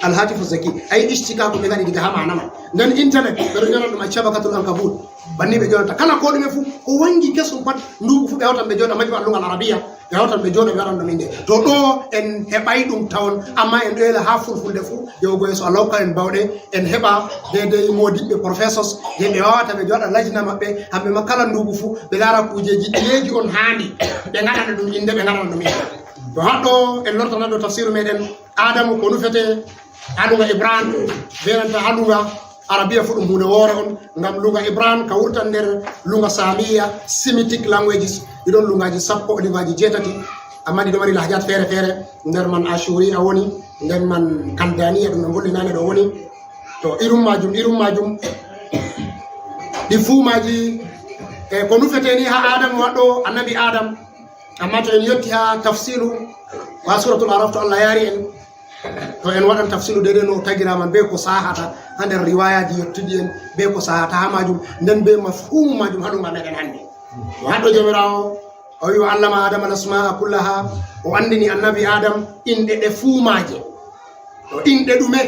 alhatifu zaki ay istika ko ɓe gaɗi diga ha manama nden internet ɓeɗo jona ɗum a cabakatul ankabut banni ɓe jonata kala ko ɗume fuu ko wangi kesum pat ndugu fuu ɓe hewtan ɓe jooɗa majma lungal arabia ɓe hewtan ɓe jooɗa ɓe waɗan ɗum inde to ɗo en heɓay ɗum tawon amma en ɗoyla ha fulfulde fuu yewgo yeeso a lawka en bawɗe en heɓa dedei modiɓɓe professeurs yimɓe wawata ɓe jooɗa lajna maɓɓe hamɓe ma kala ndugu fuu ɓe laara kujeji ɗiyeji on haandi ɓe gaɗana ɗum inde ɓe gaɗana ɗum inde to haɗɗo en lortana ɗo tafsiru meɗen adamu ko nufete haɗuga ibrahim benanta haɗuga arabia fu ɗum hunde woore on ngam lunga ibran ka wurtan nder lunga samiya semitic languages ɗiɗon lungaji sappo lungaji 7 amma ɗiɗo mari lahjat feere feere nder man ashuri a woni nder man kaldaniya ɗum ɓe gollinani ɗo woni to irum majum ɗi fuumaji e ko nufeteni ha adamu waɗɗo annabi adam amma to en yetti ha tafsilu ha suratul araf to allah yaari en to en waɗan tafsilu dede no tagiraman be ko sahata ha nder riwayaji yettuɗi en be ko sahata ha majum nden be mafhumu majum haɗunga meɗen hande to haɗɗo jomirawo o wi wa allama adama lasmaa kullaha o andini annabi adam inɗe ɗe fuumaje to inɗe ɗume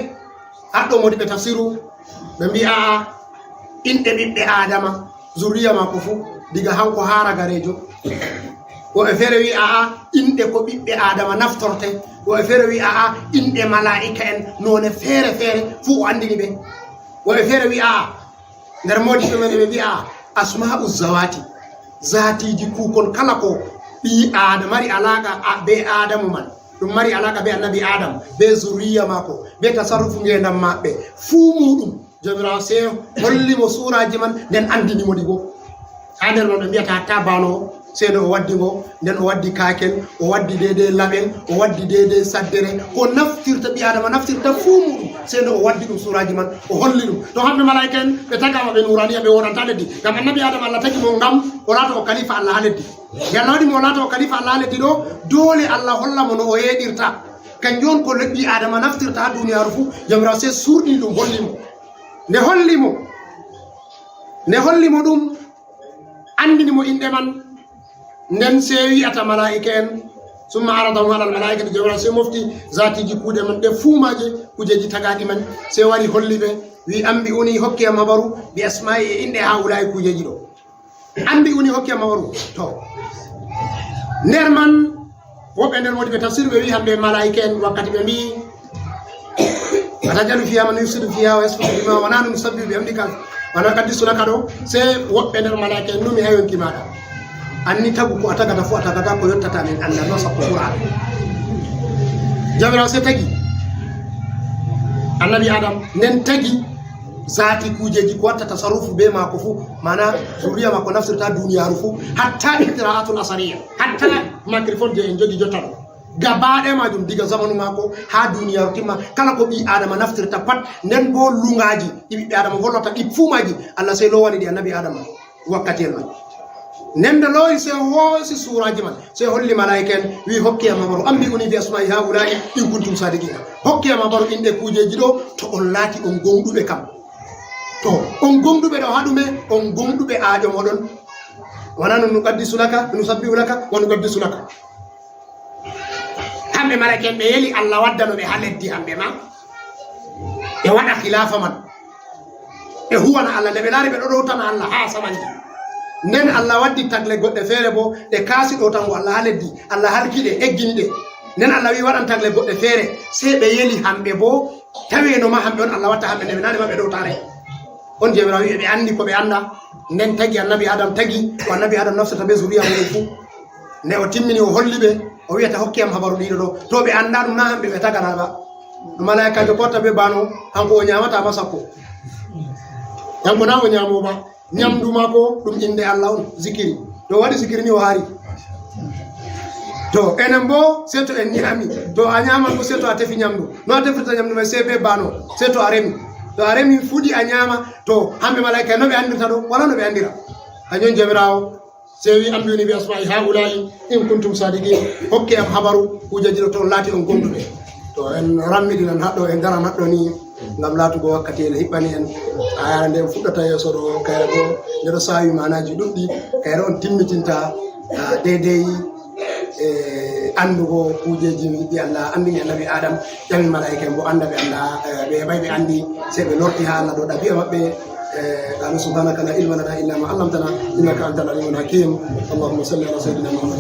haɗɗo modiɓe tafsiru ɓe mbi'a inɗe ɓiɓɓe adama zuriya mako fuu diga hanko hara garejo woɓe feere wi aa inɗe ko ɓiɓɓe adama naftorte woɓe feere wi aa inɗe malaika en none feere feere fuu o andini ɓe woɓe feere wi aa nder modiɓe men ɓe mbi aa asma'u zawati zatiji kukon kala ko ɓi adama mari alaka be adamu man ɗum mari alaka be annabi adam be zuriya mako be tasarrufu ngendam maɓɓe fuu muɗum jomirawo se hollimo suraji man nden andinimo ɗi bo ha nder non ɓe mbiyata hatta banowo seeɗo o waddi ngo nden o waddi kaken o waddi dede laɓen o waddi dede saddere ko naftirta ɓi adama naftirta fuu muɗum seeɗo o waddi ɗum suraji man o holli ɗum to hamɓe malaika en ɓe tagama ɓe nuraniya ɓe wonanta leddi ngam annabi adama allah tagi mo ngam o laata o kalifa allah ha leddi nde allah waɗi mo o laata o kalifa allah ha leddi ɗo doole allah holla mo no o yeɗirta kanjum on ko ɓi adama naftirta ha duniyaru fuu jamirawo se surɗini ɗum hollimo nde hollimo ɗum andinimo inɗe man nden se wi'ata malaika en summa aradahum ala almalaikati jomirawo se mofti zatiji kuuɗe man ɗe fuumaje kujeji tagaɗi man se wari holli ɓe wi ambi uni hokkiyam habaru bi asma'i e inɗe ha wulayi kujeji ɗo ambi uni hokkiyam habaru to nder man woɓɓe nder wodi ɓe tafsir ɓe wi hamɓe malaika en wakkati ɓe mbi atajalu fiha man yufsidu fiha wa yasfiku dima wa nahnu nusabbihu bihamdika wa nuqaddisu laka ɗo se woɓɓe nder malaika en numi ha yonki maɗa anni tagu ko a tagata fu a tagata ko yottata min anda no sappo qur'an jamirawo se tagi annabi adam nden tagi zati kujeji ko watta tasarrufu be mako fu mana zuriya mako naftirta duniyaru fu hatta iqtira'atul asariya hatta microphone je en jogi jotta gabaɗe majum diga zamanu mako ha duniyaru timma kala ko ɓi adama naftirta pat nden bo lungaji ɗi ɓiɓɓe adama hollota ɗi fuumaji allah se lowani ɗi annabi adama wakkati en man nende loyi se hoosi suraji man se holli malaika en wi hokkiyam habaru ambi uni bi asma'i haulai in kuntum sadiqina hokkiyam habaru inɗe kujeji ɗo to on laati on gonɗuɓe kam to on gonɗuɓe ɗo haɗume on gonɗuɓe aaƴo moɗon wona no nuqaddisu laka nusabbihu laka wa nuqaddisu laka hamɓe malaika en ɓe yeli allah waddanoɓe ha leddi hamɓe ma ɓe waɗa khilafa man ɓe huwana allah nde ɓe laari ɓe ɗo ɗowtana allah ha samanji nden allah waddi tagle goɗɗe feere bo ɗe kaasi ɗo tango allah ha leddi allah harkiɗe eggini ɗe nden allah wi waɗan tagle goɗɗe feere se ɓe yeli hamɓe bo tawenoma hamɓe on allah watta hamɓe nde ɓe nani ma ɓe ɗowtare on jomirawo wi ɓe andi ko ɓe anda nden tagi annabi adam tagi ko annabi adam nafsata be zuriya muɗum fuu nde o timmini o holli ɓe o wiyata hokkiyam habaru ɗiɗo ɗo to ɓe anda ɗum na hamɓe ɓe taganaɓa malaikajo porta ɓe bano hanko o ñamatama sappo hanko na o ñamoba ñamdu mako ɗum inde allah on zikiri to waɗi zikiri ni o haari to enen bo se to en ñami to a ñaman bo se to a tefi ñamdu no a tefirta ñamdu mai se be bano se to a remi fuɗi a ñama to hamɓe malaika no ɓe andirta ɗo wala no ɓe andira kañon jamirawo se wi ambini bi asma'i haula'i in kuntum sadiqin hokke am habaru kujeji ɗo to laati on gonduɓe to en rammiɗinan haɗɗo en garan haɗɗo ni ngam laatugo wakkati en hiɓɓani en ayara nde fuɗɗata yeeso ɗo kayre bo ndeɗo sawi manaji ɗuɗɗi kayre on timmitinta dedei andugo kujeji ɗi Allah andini annabi Adam ƴami malaika en bo anda ɓe anda ɓe heɓay ɓe andi se ɓe lorti ha Allah ɗo ɗabi'a maɓɓe قالوا سبحانك لا علم لنا الا ما علمتنا انك انت العليم الحكيم اللهم صل على سيدنا محمد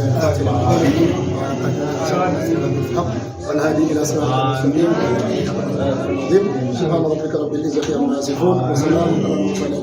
والهادي الى صراط المستقيم سبحان ربك رب العزه عما يصفون وسلام على المرسلين